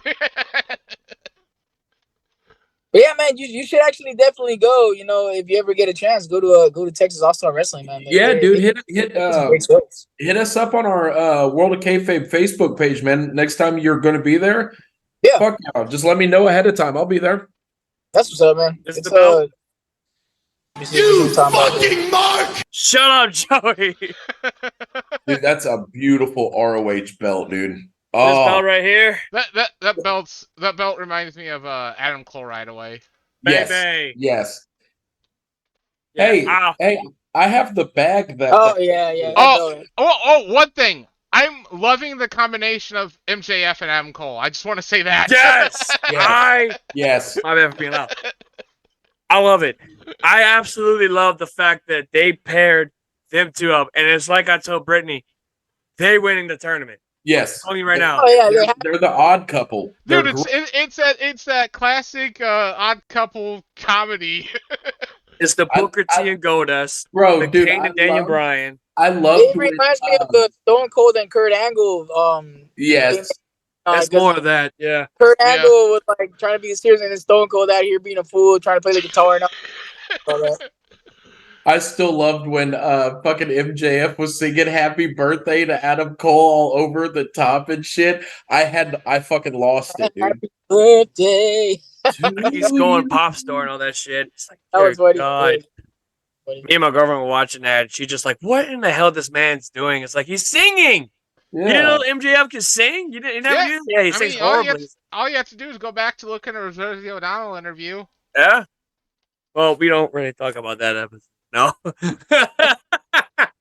But yeah, man, you should actually definitely go. You know, if you ever get a chance, go to Texas All-Star Wrestling, man. Dude, hit us up on our World of Kayfabe Facebook page, man. Next time you're going to be there, fuck yeah, just let me know ahead of time. I'll be there. That's what's up, man. It's the belt. You fucking mark! Shut up, Joey. Dude, that's a beautiful ROH belt, dude. This belt right here. That belt reminds me of Adam Cole right away. Yes. Yes. Yeah. Hey, I have the bag that. Oh yeah. One thing. I'm loving the combination of MJF and Adam Cole. I just want to say that. Yes. Yes. I'm ever being out. I love it. I absolutely love the fact that they paired them two up, and it's like I told Brittany, they winning the tournament. Yes. I'm telling you right now. Oh yeah, they're the odd couple. Dude, it's that classic odd couple comedy. It's the Booker T and Goldust. Bro, the dude, Kane and Daniel Bryan. I love it. Reminds me of the Stone Cold and Kurt Angle. Yes. That's more of that, yeah. Kurt Angle was like trying to be serious, and then Stone Cold out here being a fool, trying to play the guitar and all. I still loved when fucking MJF was singing "Happy Birthday" to Adam Cole all over the top and shit. I fucking lost it, dude. Happy birthday. He's going pop star and all that shit. It's like, that was what God. Me and my girlfriend were watching that. And she just like, what in the hell this man's doing? It's like he's singing. Yeah. You didn't know MJF can sing? You never knew? Yeah, he sings horribly. All you have to do is go back to look at a Rosie O'Donnell interview. Yeah. Well, we don't really talk about that episode. No.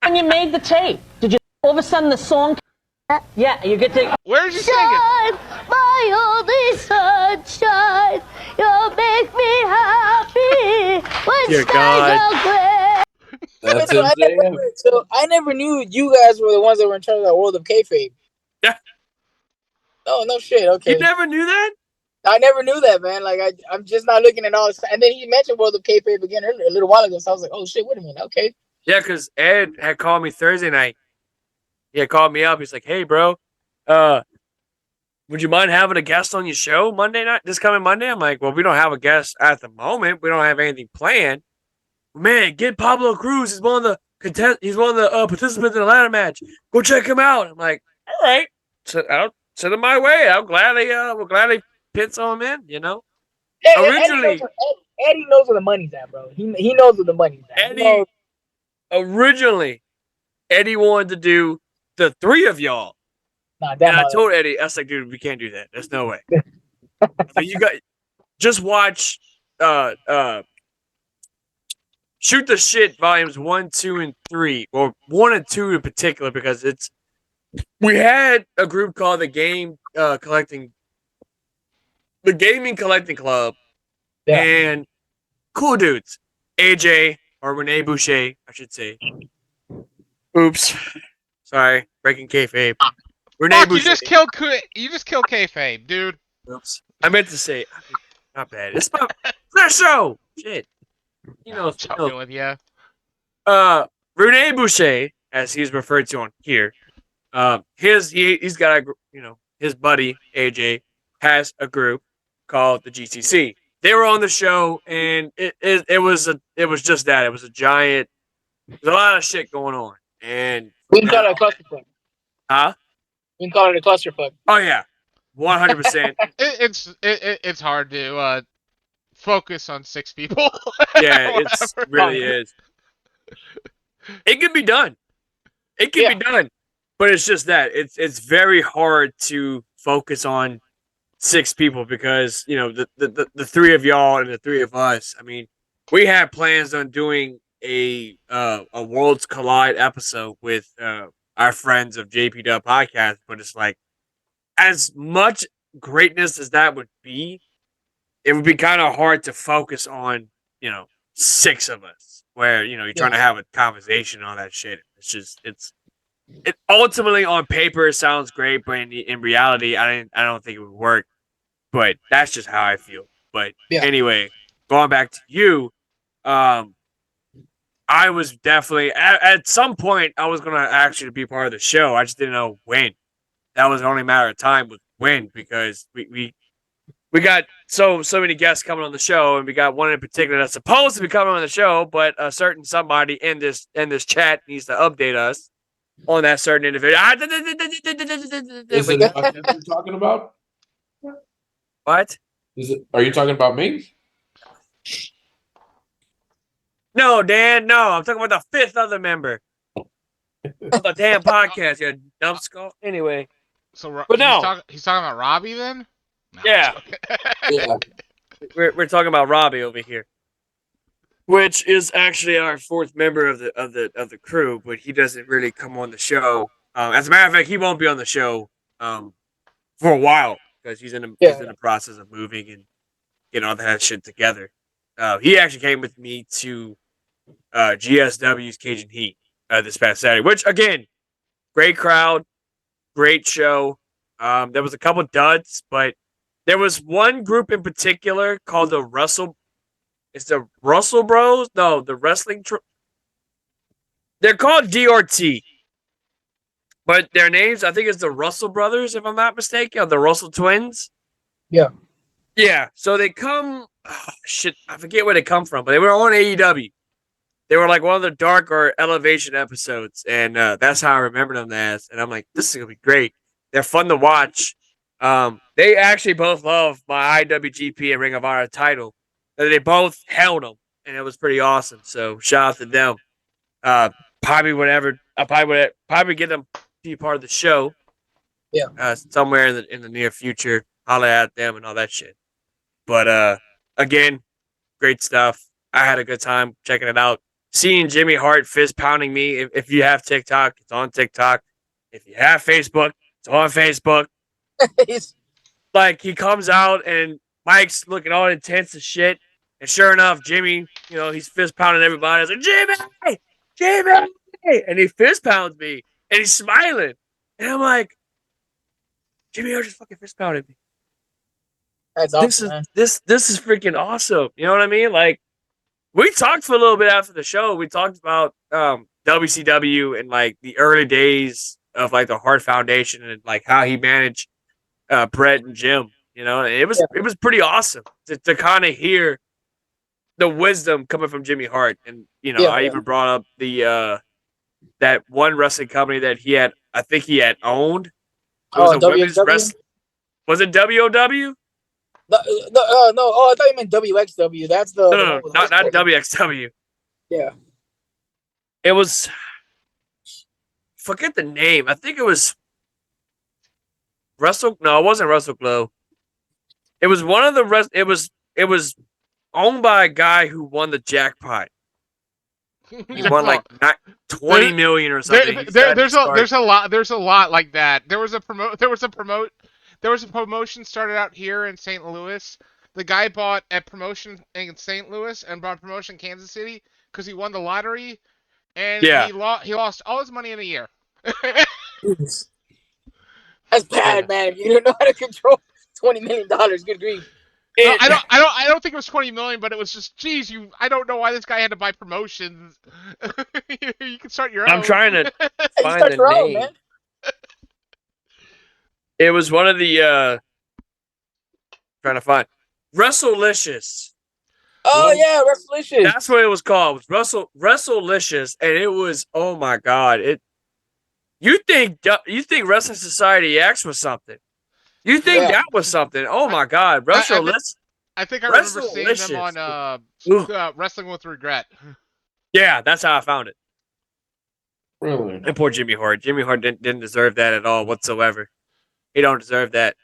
When you made the tape, did you all of a sudden the song? Yeah, you get to. Where did you sing it? My only sunshine, you make me happy when Dear God. gray. That's so I never knew you guys were the ones that were in charge of the World of Kayfabe. Yeah. No shit. Okay. You never knew that? I never knew that, man. Like I'm just not looking at all this. And then he mentioned World of Kayfabe again a little while ago. So I was like, oh shit, wait a minute. Okay. Yeah, because Ed had called me Thursday night. He had called me up. He's like, hey, bro, would you mind having a guest on your show Monday night, this coming Monday? I'm like, well, we don't have a guest at the moment. We don't have anything planned. Man, get Pablo Cruz. He's one of the participants in the ladder match. Go check him out. I'm like, all right, I'll send him my way. We'll gladly pin some him in. Originally, Eddie knows where the money's at, bro. He knows where the money's at. Originally, Eddie wanted to do the three of y'all. And I told Eddie, I was like, dude, we can't do that. There's no way. So you got just watch Shoot the Shit volumes 1, 2, and 3, or 1 and 2 in particular, because we had a group called the Gaming Collecting Club, and cool dudes, AJ or Rene Boucher, I should say. Oops, sorry, breaking kayfabe. Fuck, you just killed kayfabe, dude. Oops, I meant to say, not bad. It's my show. Shit. With you. Rene Boucher, as he's referred to on here, he's got his buddy AJ has a group called the GCC. They were on the show, and it was just that. It was a giant. There's a lot of shit going on, and we can call it a clusterfuck. Huh? We can call it a clusterfuck. Oh yeah, 100%. It's hard to focus on 6 people. Yeah, it really is. It can be done. It can be done, but it's just that it's very hard to focus on 6 people because the 3 of y'all and the 3 of us. I mean, we had plans on doing a Worlds Collide episode with our friends of JPW Podcast, but it's like, as much greatness as that would be, it would be kind of hard to focus on 6 of us, where you're trying to have a conversation and all that shit. It's just it ultimately on paper sounds great, but in reality, I don't think it would work. But that's just how I feel. But anyway, going back to you, I was definitely at some point I was gonna actually be part of the show. I just didn't know when. That was the only matter of time was when, because we got so many guests coming on the show, and we got one in particular that's supposed to be coming on the show, but a certain somebody in this chat needs to update us on that certain individual. Is it what you're talking about? What? Are you talking about me? No, Dan. No, I'm talking about the 5th other member of the damn podcast. You numbskull. Anyway, but no, he's talking about Robbie then. No, yeah. We're talking about Robbie over here, which is actually our 4th member of the crew, but he doesn't really come on the show. As a matter of fact, he won't be on the show for a while because he's in the process of moving and getting all that shit together. He actually came with me to GSW's Cajun Heat this past Saturday, which again, great crowd, great show. There was a couple duds, but there was one group in particular called the Russell. It's the Russell Bros. No, the Wrestling. They're called DRT, but their names, I think, is the Russell Brothers, if I'm not mistaken, or the Russell Twins. Yeah. Yeah. So they come. Oh, shit, I forget where they come from, but they were on AEW. They were like one of the Dark or Elevation episodes, and that's how I remember them as. And I'm like, this is gonna be great. They're fun to watch. They actually both love my IWGP and Ring of Honor title. They both held them, and it was pretty awesome. So shout out to them. Probably whatever. I'll probably get them to be part of the show. Yeah. Somewhere in the near future. Holla at them and all that shit. But again, great stuff. I had a good time checking it out. Seeing Jimmy Hart fist pounding me. If you have TikTok, it's on TikTok. If you have Facebook, it's on Facebook. Like, he comes out and Mike's looking all intense as shit. And sure enough, Jimmy, he's fist pounding everybody. I was like, Jimmy! And he fist pounds me. And he's smiling. And I'm like, Jimmy Hart just fucking fist pounded me. That's awesome, this is freaking awesome. You know what I mean? Like, we talked for a little bit after the show. We talked about WCW and like the early days of like the Hart Foundation and like how he managed Brett and Jim. You know, it was pretty awesome to kind of hear the wisdom coming from Jimmy Hart, and I even brought up the that one wrestling company that he had. I think he had owned. It was a women's wrestling. Was it WOW? No. Oh, I thought you meant WXW. That's the no, not WXW. Yeah. It was. Forget the name. I think it was Wrestle. No, it wasn't Wrestle Glow. It was one of the It was owned by a guy who won the jackpot. He won like 20 million or something. There's a lot like that. There was a promotion started out here in St. Louis. The guy bought a promotion in St. Louis and bought a promotion in Kansas City because he won the lottery, and he lost all his money in a year. That's bad, man. If you don't know how to control $20 million, good grief. No, I don't think it was 20 million, but it was just, geez, I don't know why this guy had to buy promotions. You can start your own. I'm trying to find the name. Man. It was one of the trying to find WrestleLicious. Oh yeah, WrestleLicious. That's what it was called. It was WrestleLicious, and it was, oh my god! You think Wrestling Society X was something? You think that was something? Oh my god, WrestleLicious. I think I remember seeing them on Wrestling with Regret. Yeah, that's how I found it. Really? And poor Jimmy Hart. Jimmy Hart didn't deserve that at all whatsoever. He don't deserve that.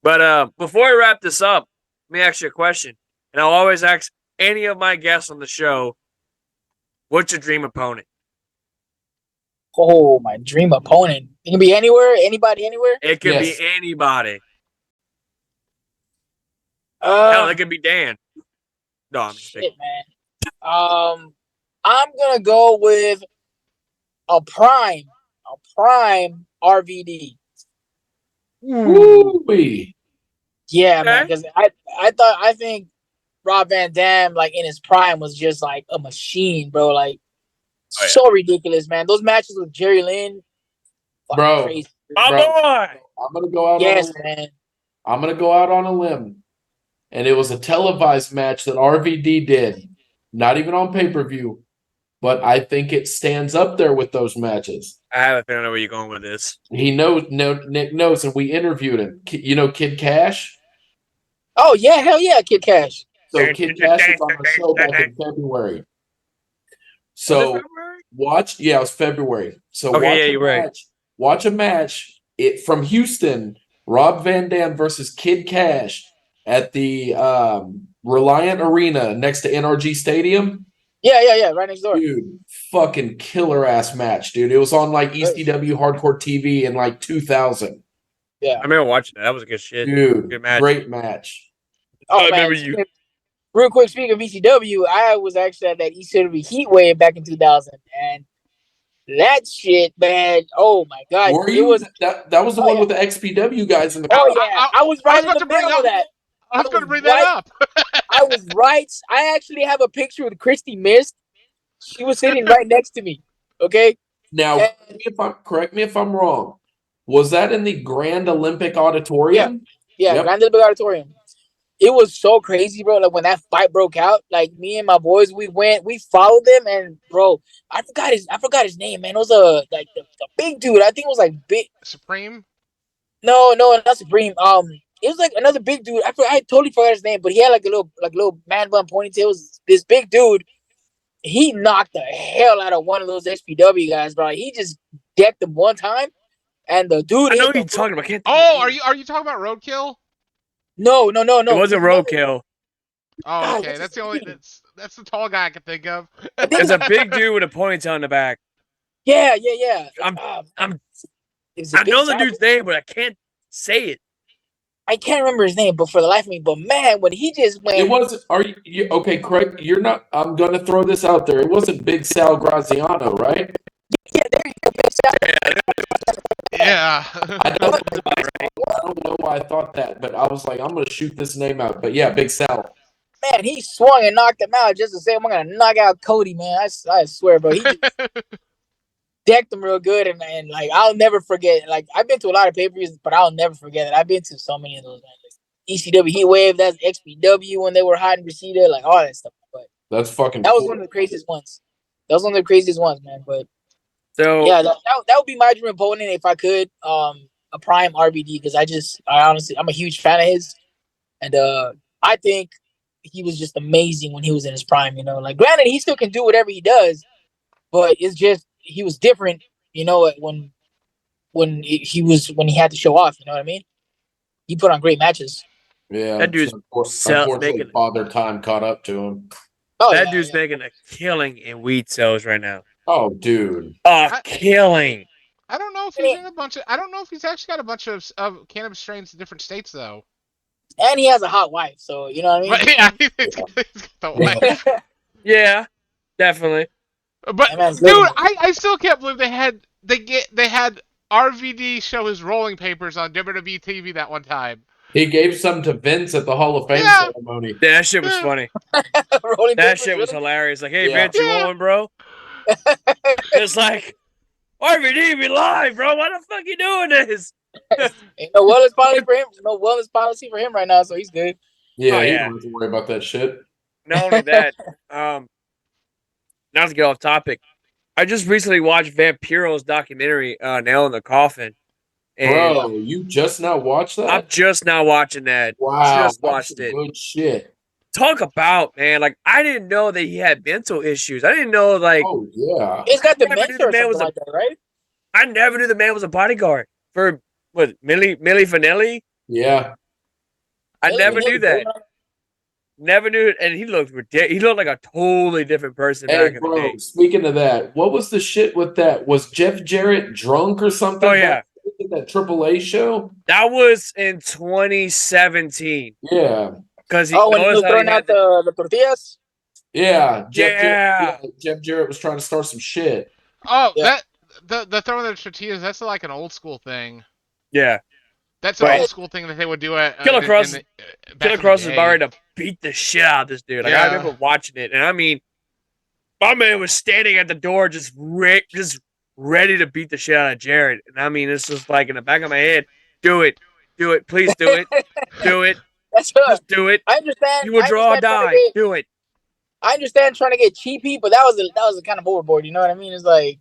But before I wrap this up, let me ask you a question. And I'll always ask any of my guests on the show, what's your dream opponent? Oh, my dream opponent. It can be anywhere, anybody, anywhere? It can be anybody. Hell, it could be Dan. No, I'm just kidding. Man. I'm going to go with a prime RVD. Woo-wee. Yeah, man, because I think Rob Van Dam, like in his prime, was just like a machine, bro. Like so ridiculous, man. Those matches with Jerry Lynn, bro. Crazy. My boy. I'm gonna go out. Man. I'm gonna go out on a limb, and it was a televised match that RVD did, not even on pay-per-view, but I think it stands up there with those matches. I have a feeling I know where you're going with this. He knows. Nick knows, and we interviewed him. You know, Kid Cash. Oh yeah, hell yeah, Kid Cash. So Kid Cash was on the show back in February. So it was February. So watch a match. It from Houston. Rob Van Dam versus Kid Cash at the Reliant Arena next to NRG Stadium. Yeah, right next door. Dude, fucking killer ass match, dude. It was on like ECW Hardcore TV in like 2000. Yeah, I remember watching that. That was a good shit. Dude, good match. Great match. Oh, I man. remember you. Real quick, speaking of ECW, I was actually at that ECW Heat Wave back in 2000, and that shit, man. Oh my god, it was that was the one with the XPW guys in the. Oh yeah, I was right in the middle of that. I was going to bring that up. I was right. I actually have a picture with Christy Mist. She was sitting right next to me. Okay. Now, correct me if I'm wrong. Was that in the Grand Olympic Auditorium? Yeah, Grand Olympic Auditorium. It was so crazy, bro. Like when that fight broke out, like me and my boys, we followed them, and bro, I forgot his name, man. It was the big dude. I think it was like big Supreme. No, not Supreme. It was like another big dude. I totally forgot his name, but he had like a little man bun ponytail. It was this big dude. He knocked the hell out of one of those XPW guys, bro. He just decked him one time, and the dude. I know what you're talking about. Are you talking about Roadkill? No. It wasn't Roadkill. Oh, okay. That's the only. That's the tall guy I can think of. There's a big dude with a ponytail in the back. Yeah. I know the dude's name, but I can't say it. I can't remember his name, but for the life of me, but man, when he just went, it wasn't. Are you okay? Craig, you're not. I'm gonna throw this out there. It wasn't Big Sal Graziano, right? Yeah, there you go, Big Sal. Yeah. I don't know why I thought that, but I was like, I'm gonna shoot this name out. But yeah, Big Sal. Man, he swung and knocked him out just to say, I'm gonna knock out Cody, man. I swear, bro. decked him real good, and like I'll never forget. Like I've been to a lot of pay-per-views, but I'll never forget it. I've been to so many of those. Like, ECW Heat Wave, that's XPW when they were hiding Reseda, like all that stuff. But that's fucking. That was cool. one of the craziest ones. That was one of the craziest ones, man. But so yeah, that would be my dream opponent if I could. A prime RVD because I honestly I'm a huge fan of his, and I think he was just amazing when he was in his prime. You know, like granted he still can do whatever he does, but it's just he was different. You know, when he had to show off. You know what I mean? He put on great matches. Yeah, that dude's unfortunately father time caught up to him. Oh, that dude's making a killing in weed sales right now. Oh, dude, killing. I don't know if he's in a bunch of. I don't know if he's actually got a bunch of cannabis strains in different states though. And he has a hot wife, so you know what I mean. But, yeah, he's got the wife. Yeah, definitely. But dude, I still can't believe they had RVD show his rolling papers on WWE TV that one time. He gave some to Vince at the Hall of Fame ceremony. Yeah, that shit was funny. That shit was hilarious. Like, hey, Vince, you rolling, bro? It's like, RVD be live, bro. Why the fuck you doing this? Ain't no wellness policy for him. No wellness policy for him right now, so he's good. Yeah, he don't have to worry about that shit. Not only that, not to get off topic, I just recently watched Vampiro's documentary, Nail in the Coffin. And bro, you just now watched that? I'm just now watching that. Wow, just watched it. Good shit. Talk about, man, like I didn't know that he had mental issues. I didn't know, like, oh yeah, he's got dementia or something like that, right? I never knew the man was a bodyguard for what Millie Vanilli. Yeah, I never knew that. Never knew it, and he looked ridiculous. He looked like a totally different person back in the day. Speaking of that, what was the shit with that? Was Jeff Jarrett drunk or something? Oh yeah, that AAA show. That was in 2017. Yeah, because when he was throwing out the tortillas. Yeah, Jeff Jarrett was trying to start some shit. Oh, that the throwing the tortillas. That's like an old school thing. Yeah. That's an old school thing that they would do at Killer Cross. Killer Cross is about ready to beat the shit out of this dude. Like I remember watching it, and I mean, my man was standing at the door, just ready to beat the shit out of Jared. And I mean, it's just like in the back of my head, do it, please do it, do it, just do it. I understand. You will draw or die. Do it. I understand trying to get cheapy, but that was kind of overboard. You know what I mean? It's like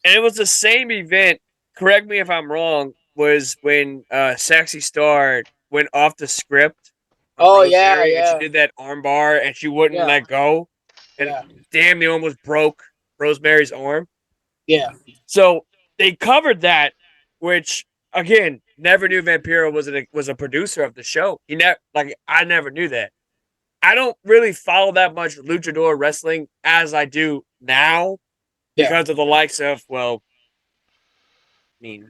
and it was the same event. Correct me if I'm wrong. Was when Sexy Star went off the script. Oh Rosemary, yeah. And she did that armbar and she wouldn't let go, and damn, they almost broke Rosemary's arm. Yeah. So they covered that, which again, never knew Vampiro was a producer of the show. I never knew that. I don't really follow that much luchador wrestling as I do now because of the likes of you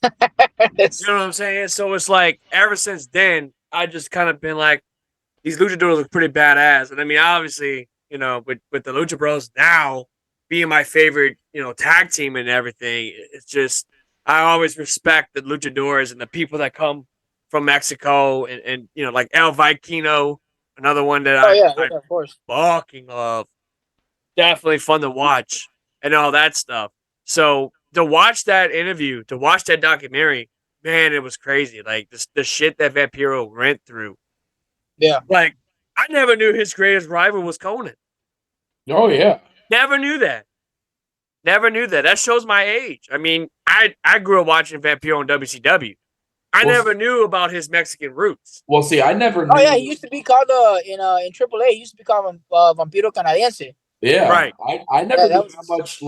know what I'm saying? So it's like ever since then, I just kind of been like, these luchadors look pretty badass. And I mean, obviously, you know, with the Lucha Bros now being my favorite, you know, tag team and everything, it's just I always respect the luchadors and the people that come from Mexico and you know, like El Vikingo, another one that I of course. fucking love. Definitely fun to watch and all that stuff. So to watch that interview, to watch that documentary, man, it was crazy. Like the shit that Vampiro went through. Yeah. Like I never knew his greatest rival was Conan. Oh yeah. Never knew that. Never knew that. That shows my age. I mean, I grew up watching Vampiro on WCW. I never knew about his Mexican roots. Well, see, I never knew. Oh yeah, he used to be called in AAA. He used to be called Vampiro Canadiense. Yeah, right. I never knew how much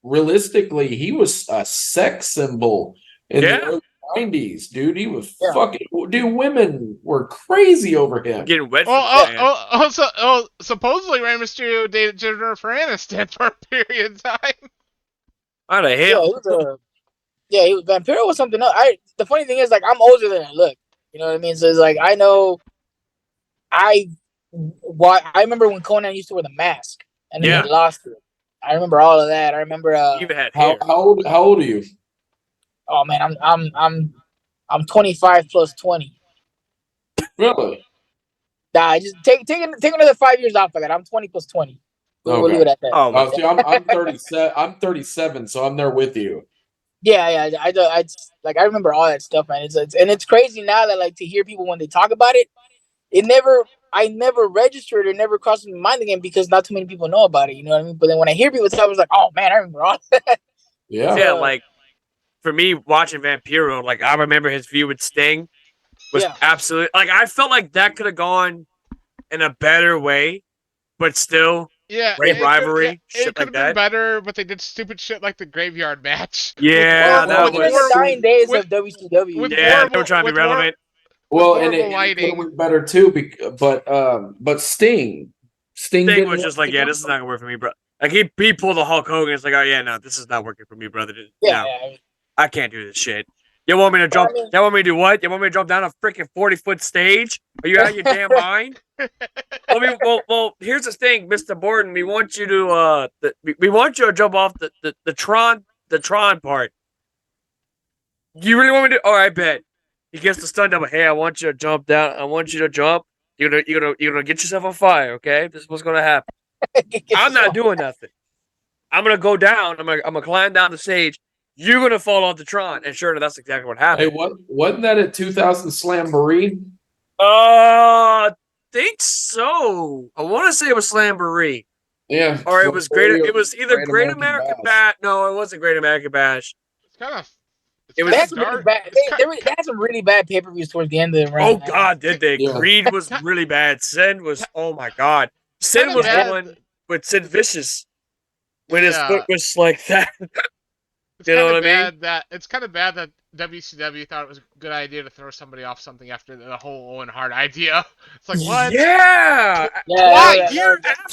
realistically, he was a sex symbol in the early 90s, dude. He was fucking. Dude, women were crazy over him. Getting wet. Supposedly, Rey Mysterio dated Jennifer Aniston for a period of time. How the hell? He was Vampiro was something else. The funny thing is, like, I'm older than I look. You know what I mean? So it's like I know. I remember when Conan used to wear the mask and then he lost it. I remember all of that. I remember. Even had how old are you? Oh man, I'm 25 plus 20. Really? Nah, just take another 5 years off of that. I'm 20 plus 20. We'll leave it at that. Oh, see, I'm 37. I'm 37, so I'm there with you. Yeah. I remember all that stuff, man. It's crazy now that like to hear people when they talk about it. I never registered or never crossed my mind again because not too many people know about it. You know what I mean? But then when I hear people talk, I was like, oh man, I remember all that. Yeah, like for me watching Vampiro, like I remember his feud with Sting was absolutely like I felt like that could have gone in a better way, but still great rivalry, shit like that. Been better, but they did stupid shit like the graveyard match. Yeah, that was the dying days of WCW. Yeah, they were trying to be relevant. Well, and it could have went better too, but Sting was just like, yeah, this is not gonna work for me, bro. Like he pulled the Hulk Hogan. It's like, oh yeah, no, this is not working for me, brother. No, I can't do this shit. You want me to jump? You want me to do what? You want me to jump down a freaking 40-foot stage? Are you out of your damn mind? Well, here's the thing, Mr. Borden. We want you to we want you to jump off the Tron part. You really want me to? Oh, I bet. He gets the stun double. Hey, I want you to jump down. I want you to jump. You're gonna get yourself on fire. Okay, this is what's gonna happen. I'm not doing nothing. I'm gonna go down. I'm gonna climb down the stage. You're gonna fall off the Tron, and sure enough, that's exactly what happened. Hey, wasn't that a 2000 Slamboree? Think so. I want to say it was Slamboree. Yeah, or it was great. It was either Great American Bash. No, it wasn't Great American Bash. It's kind of. It was really bad. They had some really bad pay-per-views towards the end of the run. Oh God, did they? Yeah. Creed was really bad. Sin was. Oh my God. Sin was one with Sid Vicious when his foot was like that. You know what I mean? It's kind of bad that WCW thought it was a good idea to throw somebody off something after the whole Owen Hart idea. It's like, what? Yeah. Twice.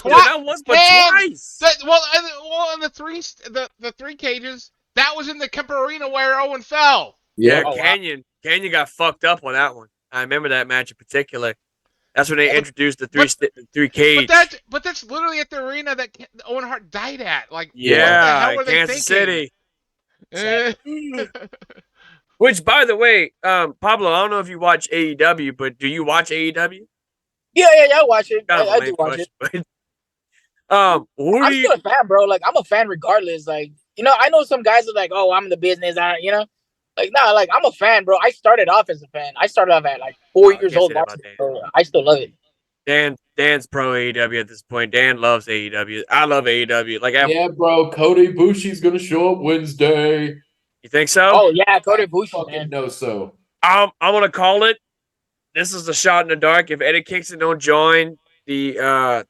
That was but twice. And the three cages, that was in the Kemper Arena where Owen fell. Yeah, Canyon got fucked up on that one. I remember that match in particular. That's when they introduced the three cage. But that's literally at the arena that Owen Hart died at. Like, yeah, what the hell were they Kansas thinking? City. Which, by the way, Pablo, I don't know if you watch AEW, but do you watch AEW? Yeah, I watch it. I do watch it. But, I'm still a fan, bro. Like, I'm a fan regardless. Like, you know, I know some guys are like, "Oh, I'm in the business." You know, like, nah, like I'm a fan, bro. I started off as a fan. I started off at like 4 years old. I still love it. Dan's pro AEW at this point. Dan loves AEW. I love AEW. Like, yeah, bro. Cody Bushi's gonna show up Wednesday. You think so? Oh yeah, Cody Bushi. Fucking know so. I'm gonna call it. This is a shot in the dark. If Eddie Kingston don't join the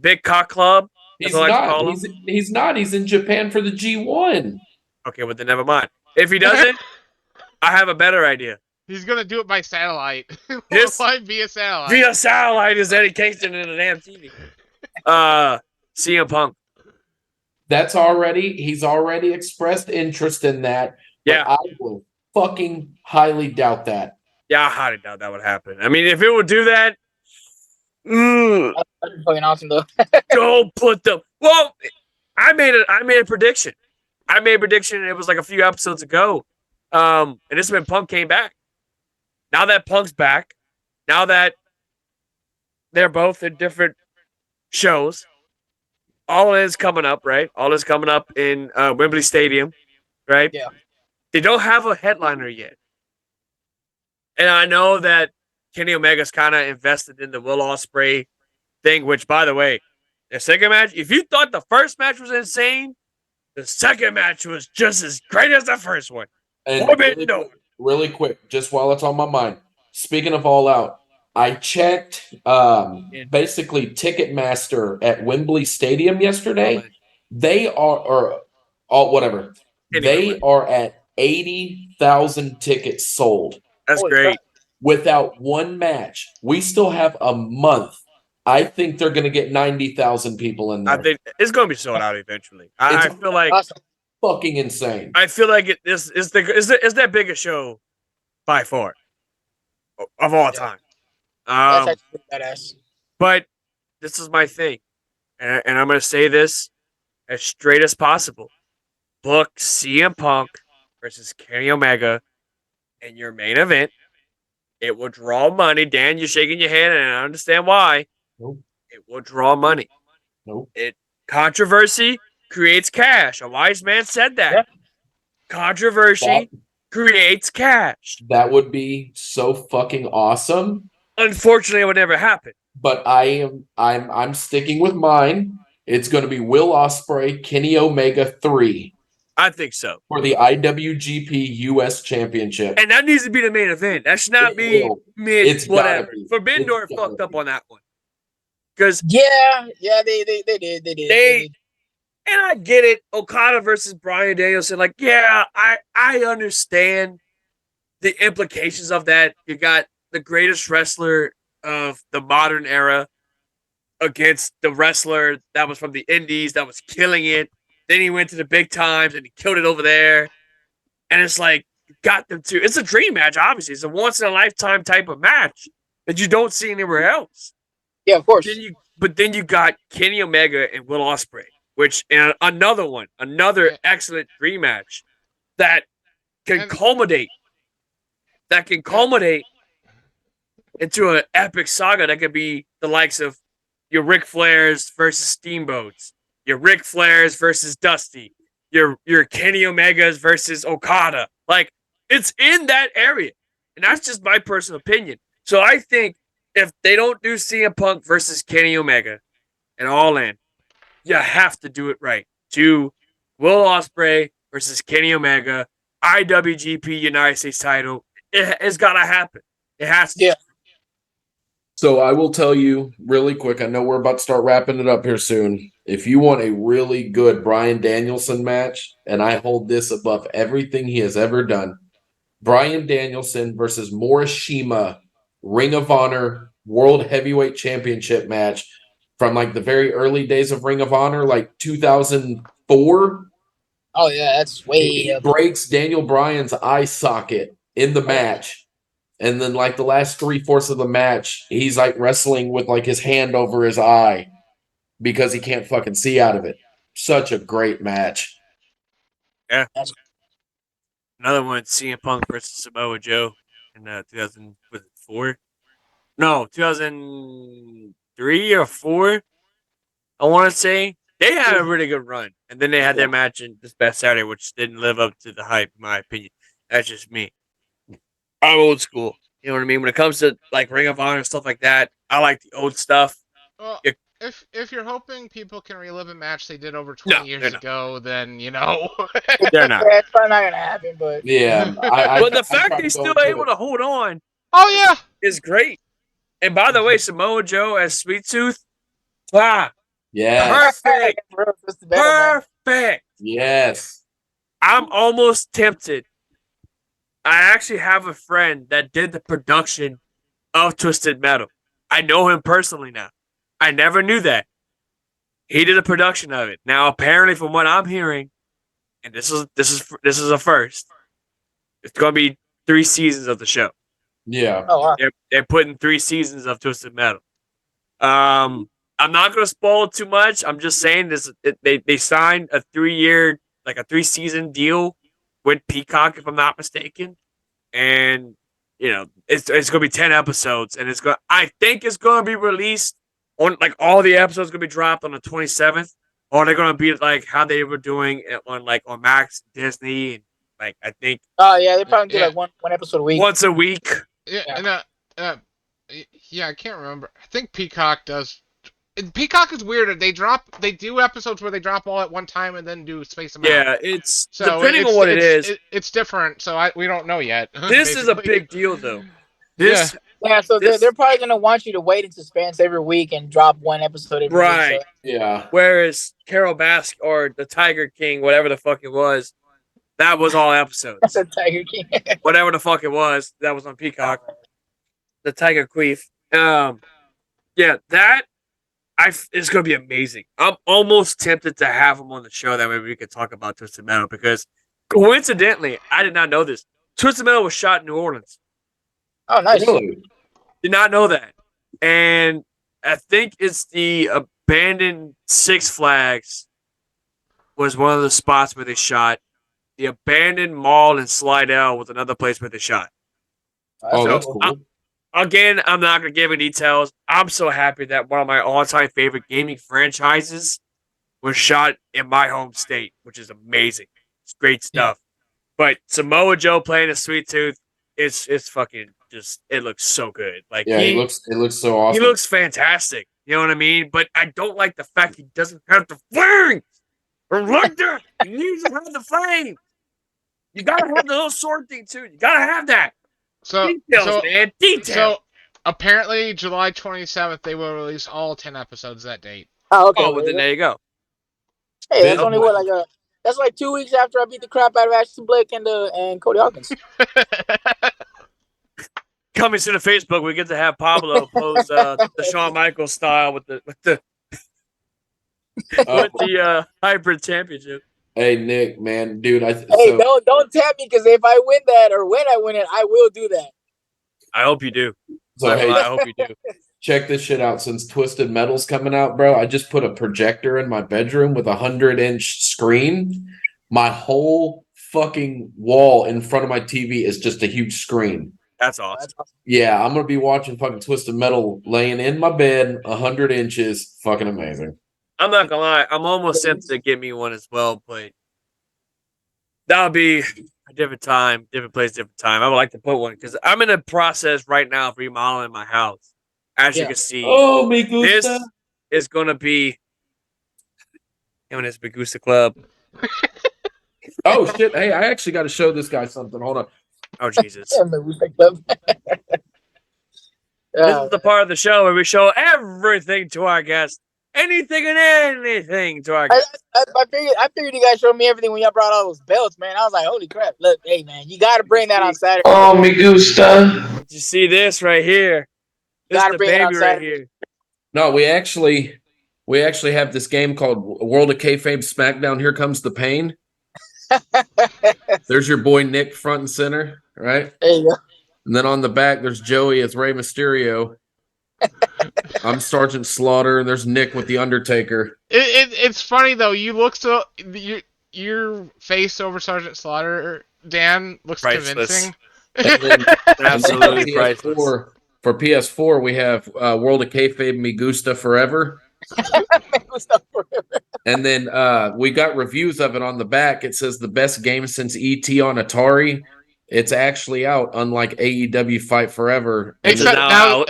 big cock club, he's not. He's not. He's in Japan for the G1. Okay, well then never mind. If he doesn't, I have a better idea. He's gonna do it by satellite. This might be a satellite. Via satellite is Eddie Kingston in a damn TV. CM Punk. He's already expressed interest in that. Yeah. I will fucking highly doubt that. Yeah, I highly doubt that would happen. I mean, if it would do that, that's fucking awesome though. Don't put the I made a prediction. I made a prediction, and it was like a few episodes ago. And this is when Punk came back. Now that Punk's back, now that they're both in different shows, all is coming up, right? All is coming up in Wembley Stadium, right? Yeah. They don't have a headliner yet. And I know that Kenny Omega's kind of invested in the Will Ospreay thing, which, by the way, the second match, if you thought the first match was insane, the second match was just as great as the first one. And really quick, just while it's on my mind, speaking of All Out, I checked basically Ticketmaster at Wembley Stadium yesterday. They are at 80,000 tickets sold. That's great. Without one match. We still have a month. I think they're going to get 90,000 people in there. I think it's going to be sold out eventually. I feel like fucking insane. I feel like is their biggest show by far of all time. That's actually badass. But this is my thing, and I'm going to say this as straight as possible. Book CM Punk versus Kenny Omega in your main event. It will draw money. Dan, you're shaking your head, and I understand why. Nope. it will draw money. Nope. Controversy creates cash. A wise man said that. Yeah. Controversy creates cash. That would be so fucking awesome. Unfortunately, it would never happen. But I'm sticking with mine. It's going to be Will Ospreay, Kenny Omega 3. I think so. For the IWGP US Championship. And that needs to be the main event. That should not be mid, it's whatever. Forbidden Door fucked up on that one. Because they did. And I get it. Okada versus Bryan Danielson. Like, yeah, I understand the implications of that. You got the greatest wrestler of the modern era against the wrestler that was from the Indies that was killing it. Then he went to the big times and he killed it over there. And it's like, got them to. It's a dream match, obviously. It's a once in a lifetime type of match that you don't see anywhere else. Yeah, of course. But then you got Kenny Omega and Will Ospreay, which and another excellent dream match that can culminate into an epic saga that could be the likes of your Ric Flairs versus Steamboats, your Ric Flairs versus Dusty, your Kenny Omegas versus Okada. Like, it's in that area. And that's just my personal opinion. So I think if they don't do CM Punk versus Kenny Omega and All In, you have to do it right. Do Will Ospreay versus Kenny Omega, IWGP United States title. It's got to happen. It has to. Yeah. So I will tell you really quick. I know we're about to start wrapping it up here soon. If you want a really good Bryan Danielson match, and I hold this above everything he has ever done, Bryan Danielson versus Morishima, Ring of Honor World Heavyweight Championship match from like the very early days of Ring of Honor, like 2004. Oh yeah, that's way. He breaks Daniel Bryan's eye socket in the match. And then like the last 3/4 of the match, he's like wrestling with like his hand over his eye because he can't fucking see out of it. Such a great match. Yeah. Another one, CM Punk versus Samoa Joe in 2004. No, 2003 or 4. I want to say they had a really good run, and then they had their match in this past Saturday, which didn't live up to the hype, in my opinion. That's just me. I'm old school. You know what I mean? When it comes to like Ring of Honor and stuff like that, I like the old stuff. Well, if you're hoping people can relive a match they did over 20 years ago, then you know they're not. It's probably not gonna happen, but yeah. But the fact they're still able to hold on, is great. And by the way, Samoa Joe as Sweet Tooth, perfect, perfect. Yes, I'm almost tempted. I actually have a friend that did the production of Twisted Metal. I know him personally now. I never knew that. He did a production of it. Now, apparently, from what I'm hearing, and this is a first, it's going to be 3 seasons of the show. Yeah. Oh, wow. They're putting 3 seasons of Twisted Metal. I'm not going to spoil it too much. I'm just saying this. They signed a 3-year, like a 3-season deal with Peacock, if I'm not mistaken, and you know it's going to be 10 episodes, and I think it's going to be released on like all the episodes going to be dropped on the 27th, or they're going to be like how they were doing it on Max, Disney, and like I think. Oh yeah, they probably do like one episode a week. Once a week. Yeah, and I can't remember. I think Peacock does. Peacock is weird. They do episodes where they drop all at one time and then do space them out. Yeah, it's depending on what it is. It's different, so we don't know yet. This is a big deal, though. So they're probably gonna want you to wait in suspense every week and drop one episode every right. week. So. Yeah. Whereas Carol Baskin or the Tiger King, whatever the fuck it was, that was all episodes. That's a Tiger King. Whatever the fuck it was, that was on Peacock. The Tiger Queef. Yeah, that. It's going to be amazing. I'm almost tempted to have him on the show. That way we could talk about Twisted Metal because coincidentally, I did not know this. Twisted Metal was shot in New Orleans. Oh, nice. Really? Did not know that. And I think it's the abandoned Six Flags was one of the spots where they shot. The abandoned mall in Slidell was another place where they shot. Oh, that's cool. Again, I'm not going to give any details. I'm so happy that one of my all-time favorite gaming franchises was shot in my home state, which is amazing. It's great stuff. But Samoa Joe playing a Sweet Tooth, it's fucking just, it looks so good. Like it looks so awesome. He looks fantastic. You know what I mean? But I don't like the fact he doesn't have the flame. Or like that. He needs to have the flame. You gotta have the little sword thing too. You gotta have that. Details, man. Details. So apparently, July 27th, they will release all 10 episodes that date. Oh, okay. Oh, well, then there you go. Hey, that's only that's like 2 weeks after I beat the crap out of Ashton Blake and Cody Hawkins. Coming to the Facebook, we get to have Pablo pose the Shawn Michaels style with the hybrid championship. Hey Nick, man, dude. Don't tap me, because if I win that or when I win it, I will do that. I hope you do. So hey, I hope you do. Check this shit out. Since Twisted Metal's coming out, bro, I just put a projector in my bedroom with a 100-inch screen. My whole fucking wall in front of my TV is just a huge screen. That's awesome. Yeah, I'm gonna be watching fucking Twisted Metal laying in my bed, 100 inches. Fucking amazing. I'm not gonna lie, I'm almost tempted to get me one as well, but that'll be a different time, different place, different time. I would like to put one because I'm in a process right now of remodeling my house. As you can see, this is gonna be in this Bigusta Club. Oh shit! Hey, I actually got to show this guy something. Hold on. Oh Jesus! This is the part of the show where we show everything to our guests. Anything and anything to our guests. I figured you guys showed me everything when y'all brought all those belts, man. I was like, holy crap. Look, hey, man, you got to bring that on Saturday. Oh, me gusta. Did you see this right here? This is the baby right here. No, we actually have this game called World of Kayfabe SmackDown. Here Comes the Pain. There's your boy Nick front and center, right? There you go. And then on the back, there's Joey as Rey Mysterio. I'm Sergeant Slaughter, and there's Nick with the Undertaker. It's funny though. You look so your face over Sergeant Slaughter, Dan, looks convincing. And then, absolutely priceless. For PS4, we have World of Kayfabe Me Gusta Forever. And then we got reviews of it on the back. It says the best game since ET on Atari. It's actually out, unlike AEW Fight Forever. Except now,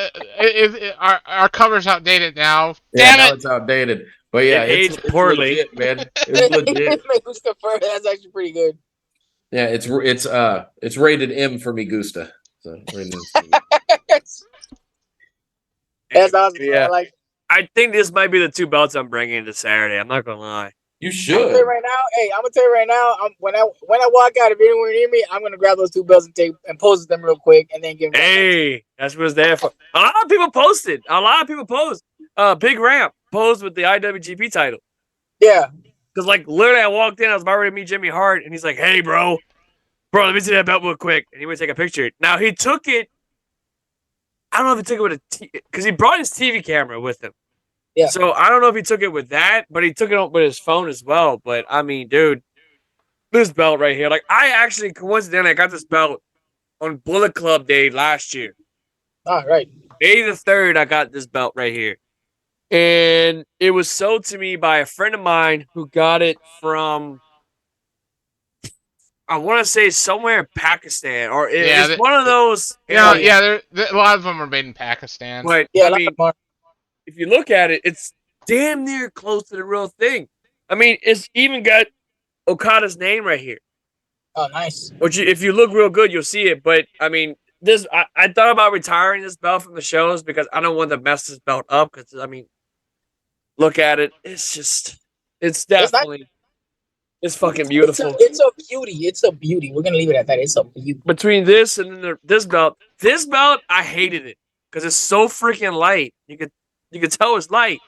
our cover's outdated now. Yeah, Damn it! It's outdated. But yeah, it's poorly, legit, man. It's legit. That's actually pretty good. Yeah, it's rated M for Me Gusta. So that's awesome. Yeah. I think this might be the two belts I'm bringing to Saturday. I'm not gonna lie. You should. I'm gonna tell you right now. When I walk out, if anywhere near me, I'm gonna grab those two belts and pose them real quick, and then give them. Hey, that's what it's there for. A lot of people posted. Big Ramp posed with the IWGP title. Yeah. Because literally, I walked in. I was about ready to meet Jimmy Hart, and he's like, "Hey, bro, let me see that belt real quick." And he would take a picture. Now he took it. I don't know if he took it with because he brought his TV camera with him. Yeah. So I don't know if he took it with that, but he took it with his phone as well. But I mean, dude, this belt right here, I actually coincidentally I got this belt on Bullet Club Day last year. All right. May the 3rd, I got this belt right here. And it was sold to me by a friend of mine who got it from, I want to say somewhere in Pakistan, or it's one of those. A lot of them are made in Pakistan. But I mean, if you look at it, it's damn near close to the real thing. I mean, it's even got Okada's name right here. Oh, nice. Which, if you look real good, you'll see it. But I mean, I thought about retiring this belt from the shows because I don't want to mess this belt up. Because I mean, look at it. It's definitely. It's fucking beautiful. It's a beauty. It's a beauty. We're gonna leave it at that. It's a beauty. Between this and then this belt, I hated it because it's so freaking light. You could tell it's light.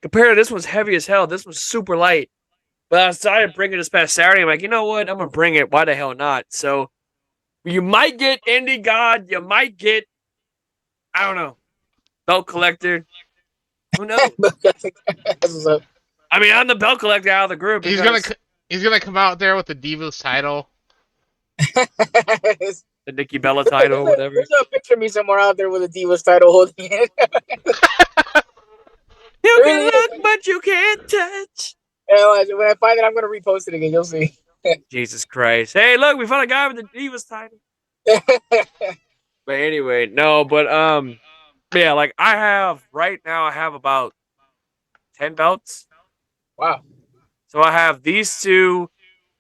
Compared to this one's heavy as hell. This one's super light. But I decided to bring it this past Saturday. I'm like, you know what? I'm gonna bring it. Why the hell not? So you might get Indy God. You might get, I don't know, belt collector. Who knows? I mean, I'm the belt collector out of the group. He's gonna come out there with the Divas title. the Nikki Bella title or whatever. There's a picture of me somewhere out there with a Divas title holding it. You can look, but you can't touch. Yeah, when I find it, I'm gonna repost it again. You'll see. Jesus Christ! Hey, look, we found a guy with the Divas title. But anyway, no, but yeah, like I have about 10 belts. Wow. So I have these two,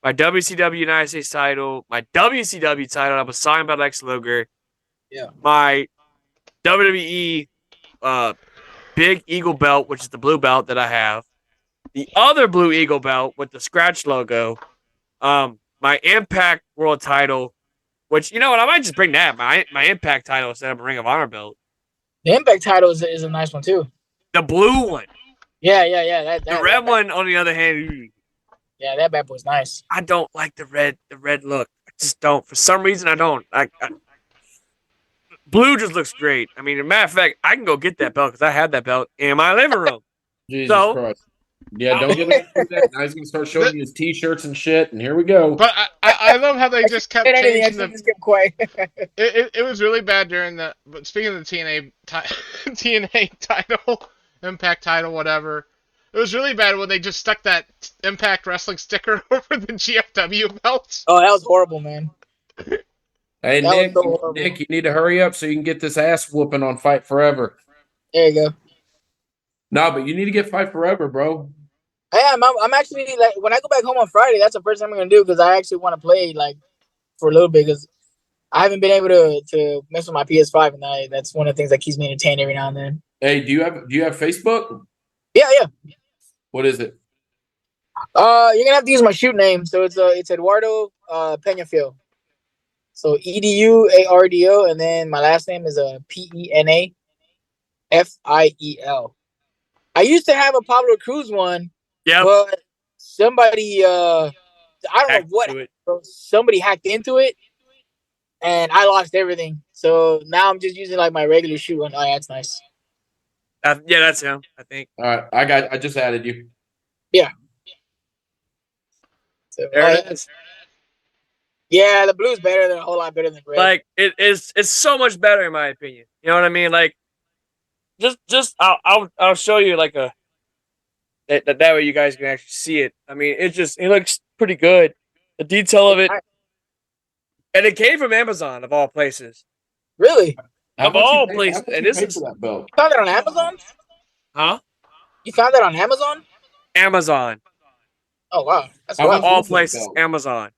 my WCW United States title, my WCW title. I was signed by Lex Luger. Yeah. My WWE Big Eagle belt, which is the blue belt that I have. The other Blue Eagle belt with the scratch logo. My Impact World title, which, you know what, I might just bring that. My Impact title instead of a Ring of Honor belt. The Impact title is a nice one, too. The blue one. Yeah. The red one, on the other hand, yeah, that bad boy's nice. I don't like the red look. I just don't. For some reason, I don't. Blue just looks great. I mean, as a matter of fact, I can go get that belt because I have that belt in my living room. Jesus Christ. Yeah, don't get him to do that. Now he's going to start showing you his T-shirts and shit, and here we go. But I love how they just kept changing them. Quiet. It was really bad during the. But speaking of the TNA title, Impact title, whatever, it was really bad when they just stuck that Impact Wrestling sticker over the GFW belt. Oh, that was horrible, man. Hey, Nick, you need to hurry up so you can get this ass whooping on Fight Forever. There you go. No, but you need to get Fight Forever, bro. I am. I'm actually, like, when I go back home on Friday, that's the first thing I'm going to do because I actually want to play, like, for a little bit because I haven't been able to mess with my PS5, and that's one of the things that keeps me entertained every now and then. Hey, do you have Facebook? Yeah. What is it? You're gonna have to use my shoot name. So it's Eduardo Peñafiel. So EDUARDO, and then my last name is PENAFIEL. I used to have a Pablo Cruz one, but somebody I don't know what, somebody hacked into it, and I lost everything. So now I'm just using like my regular shoot one. Oh, yeah, that's nice. Yeah, that's him, I think. All right, I just added you. Yeah. So, there it is. Yeah, the blue's better than a whole lot better than red. Like it's so much better in my opinion. You know what I mean? Like just I'll show you like that way you guys can actually see it. I mean, it looks pretty good. The detail of it, and it came from Amazon of all places. Really? Of all places, and this is that belt. You found it on Amazon? Huh? You found that on Amazon? Amazon. Oh wow, that's of all places, Amazon.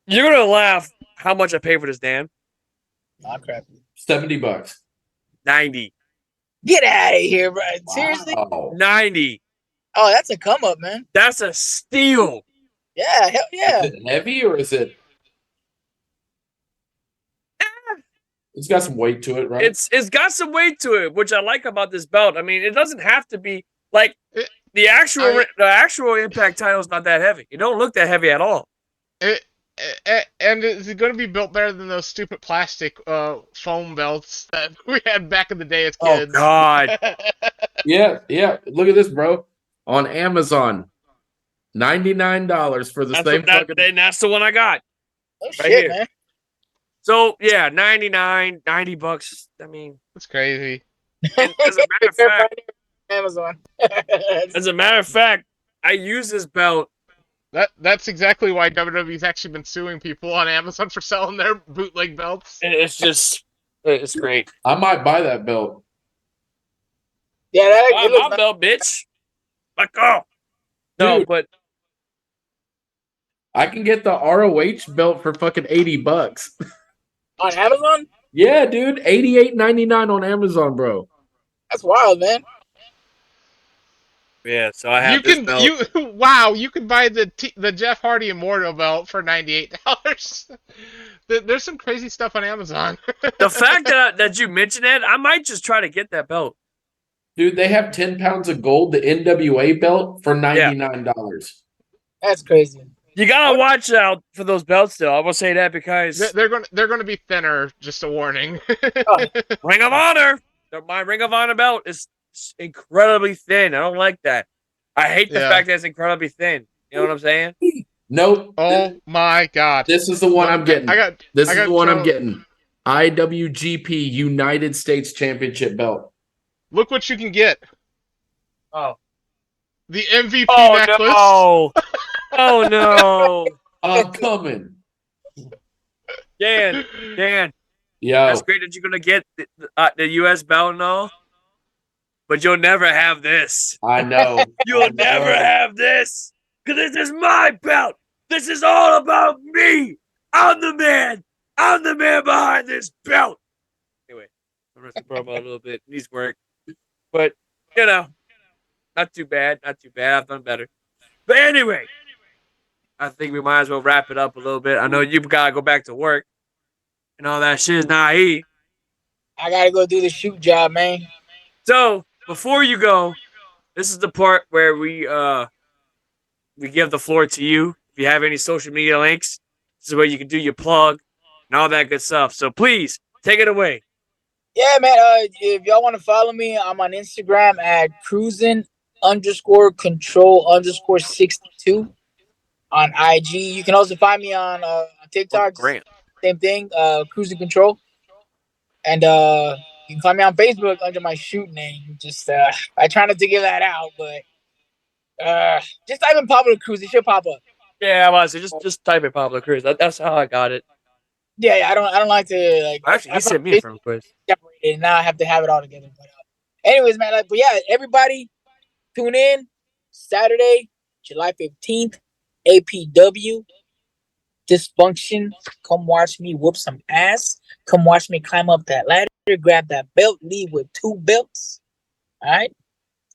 You're gonna laugh how much I paid for this, Dan. Oh crap. $70. 90. Get out of here, bro. Wow. Seriously? 90. Oh, that's a come up, man. That's a steal. Yeah, hell yeah. Is it heavy or is it? It's got some weight to it, right? It's got some weight to it, which I like about this belt. I mean, it doesn't have to be like the actual Impact title is not that heavy. It don't look that heavy at all. And is it going to be built better than those stupid plastic foam belts that we had back in the day as kids? Oh God! yeah. Look at this, bro. On Amazon, $99 for the same. That's the one I got. Oh right shit, here. man. So yeah, $90. I mean, that's crazy. As a matter of fact, Amazon. As a matter of fact, I use this belt. That's exactly why WWE's actually been suing people on Amazon for selling their bootleg belts. It's great. I might buy that belt. Yeah, my belt, bitch. Let go. No, but I can get the ROH belt for fucking $80 on Amazon. Yeah, dude, $88.99 on Amazon, bro. That's wild, man. Yeah, so I have this belt. You can buy the Jeff Hardy Immortal belt for $98. There's some crazy stuff on Amazon. The fact that you mentioned it, I might just try to get that belt. Dude, they have 10 pounds of gold, the NWA belt, for $99. Yeah. That's crazy. You gotta watch out for those belts, though. I will say that because they're going to be thinner. Just a warning. Ring of Honor. My Ring of Honor belt is incredibly thin. I don't like that. I hate the fact that it's incredibly thin. You know what I'm saying? Nope. Oh my god. This is the one I'm getting. This is the one I'm so, getting. IWGP United States Championship belt. Look what you can get. Oh. The MVP necklace. No. Oh no. I'm coming. Dan. Yo. That's great that you're gonna get the U.S. belt and all, but you'll never have this. I know. You'll never have this, because this is my belt. This is all about me. I'm the man. I'm the man behind this belt. Anyway, I'm gonna promo a little bit. Needs work, but not too bad. Not too bad. I've done better. But anyway, I think we might as well wrap it up a little bit. I know you've got to go back to work and all that shit is not easy. I got to go do the shoot job, man. So, before you go, this is the part where we give the floor to you. If you have any social media links, this is where you can do your plug and all that good stuff. So, please, take it away. Yeah, man. If y'all want to follow me, I'm on Instagram at cruising_control_62 on IG. You can also find me on TikTok. Grant. Same thing, cruising control. And you can find me on Facebook under my shoot name. Just I try not to give that out, but just type in Pablo Cruz. It should pop up. Yeah, I was just type in Pablo Cruz. That's how I got it. Yeah, I don't like to like. Actually, he sent me a friend request. And now I have to have it all together. But anyways, man, but yeah, everybody tune in Saturday, July 15th, APW Dysfunction. Come watch me whoop some ass. Come watch me climb up that ladder, grab that belt, leave with 2 belts. All right.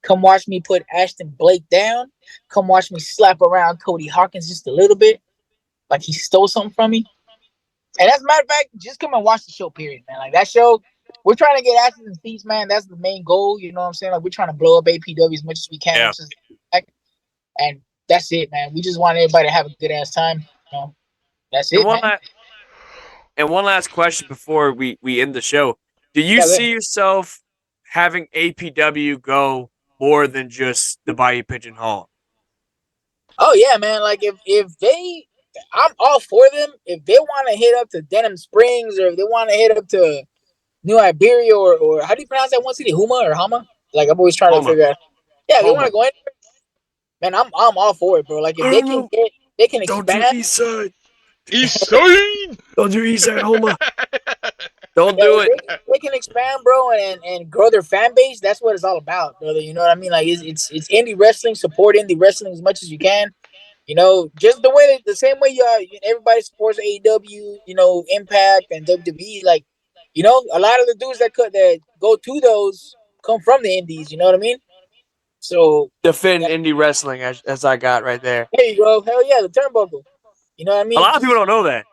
Come watch me put Ashton Blake down. Come watch me slap around Cody Hawkins just a little bit, like he stole something from me. And as a matter of fact, just come and watch the show, period, man. Like that show, we're trying to get asses and seats, man. That's the main goal. You know what I'm saying? Like we're trying to blow up APW as much as we can. Yeah. And that's it, man. We just want everybody to have a good ass time. You know? That's it, man. And one last question before we end the show. Do you see yourself having APW go more than just the Bayou Pigeon Hall? Oh, yeah, man. Like if they... I'm all for them. If they want to hit up to Denham Springs or if they want to hit up to New Iberia or how do you pronounce that one city? Huma or Hama? Like I'm always trying to figure out. Yeah, if they want to go in there, man, I'm all for it, bro. Like if they can expand. Don't do East Side. East Side. Don't do East Side Homa. Don't do it. They can expand, bro, and grow their fan base. That's what it's all about, brother. You know what I mean? Like it's indie wrestling. Support indie wrestling as much as you can. You know, just the same way everybody supports AEW, you know, Impact and WWE. Like, you know, a lot of the dudes that go to those come from the indies. You know what I mean? So defend indie wrestling as I got right there. There you go. Hell yeah, the turnbuckle. You know what I mean? A lot of people don't know that.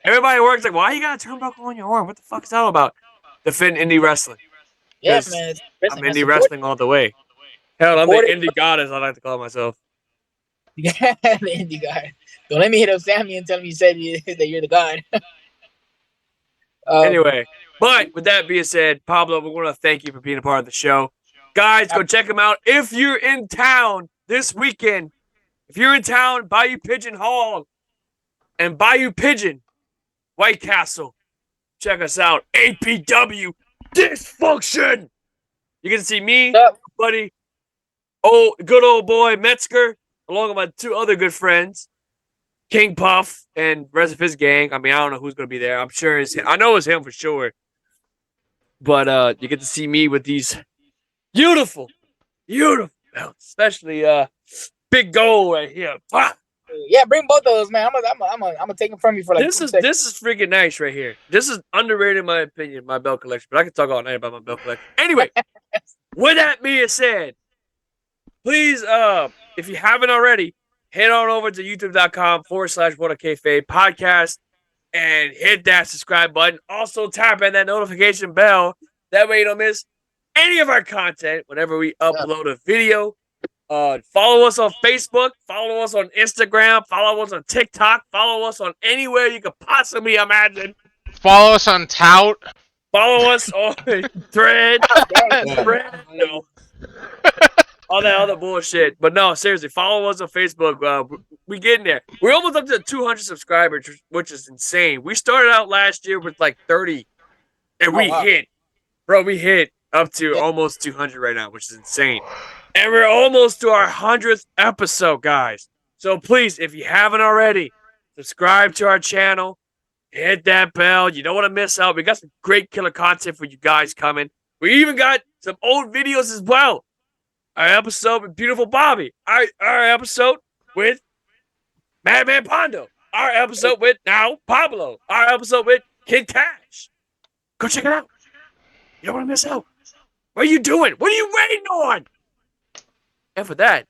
Everybody works like, why you got a turnbuckle on your arm? What the fuck is that all about? Defend indie wrestling. Yeah, man. I'm indie wrestling all the way. Hell, I'm the indie goddess, I like to call myself. Yeah, the indie guy. Don't let me hit up Sammy and tell me that you're the god. Anyway, but with that being said, Pablo, we want to thank you for being a part of the show. Guys, go check him out. If you're in town this weekend, if you're in town, Bayou Pigeon Hall and Bayou Pigeon, White Castle, check us out. APW Dysfunction. You get to see me, buddy, good old boy Metzger, along with my 2 other good friends, King Puff and the rest of his gang. I mean, I don't know who's going to be there. I'm sure it's him. I know it's him for sure. But you get to see me with these beautiful belts, especially Big Gold right here. Yeah, bring both of those, man. I'm gonna take them from you for like this is freaking nice right here. This is underrated in my opinion, my belt collection. But I can talk all night about my belt collection. Anyway, with that being said, please, if you haven't already, head on over to youtube.com/WhatAKayfabe podcast and hit that subscribe button. Also, tap in that notification bell. That way you don't miss any of our content whenever we upload a video. Follow us on Facebook. Follow us on Instagram. Follow us on TikTok. Follow us on anywhere you could possibly imagine. Follow us on Tout. Follow us on Thread. No. all that other bullshit. But no, seriously, follow us on Facebook. We getting there. We're almost up to 200 subscribers, which is insane. We started out last year with like 30, and we hit up to almost 200 right now, which is insane. And we're almost to our 100th episode, guys. So please, if you haven't already, subscribe to our channel. Hit that bell. You don't want to miss out. We got some great killer content for you guys coming. We even got some old videos as well. Our episode with Beautiful Bobby. Our episode with Madman Pondo. Our episode with now Pablo. Our episode with Kid Cash. Go check it out. You don't want to miss out. What are you doing? What are you waiting on? And for that,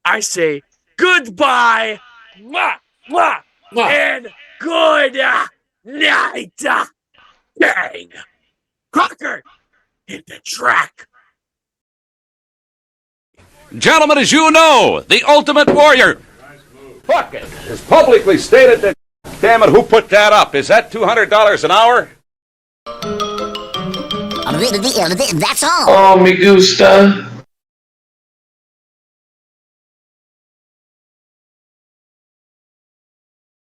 I say goodbye. Mwah, mwah, mwah. And good night. Bang. Crocker, hit the track. Gentlemen, as you know, the Ultimate Warrior. Fuck it. It's publicly stated that, damn it, who put that up? Is that $200 an hour? That's all. Oh, me gusta.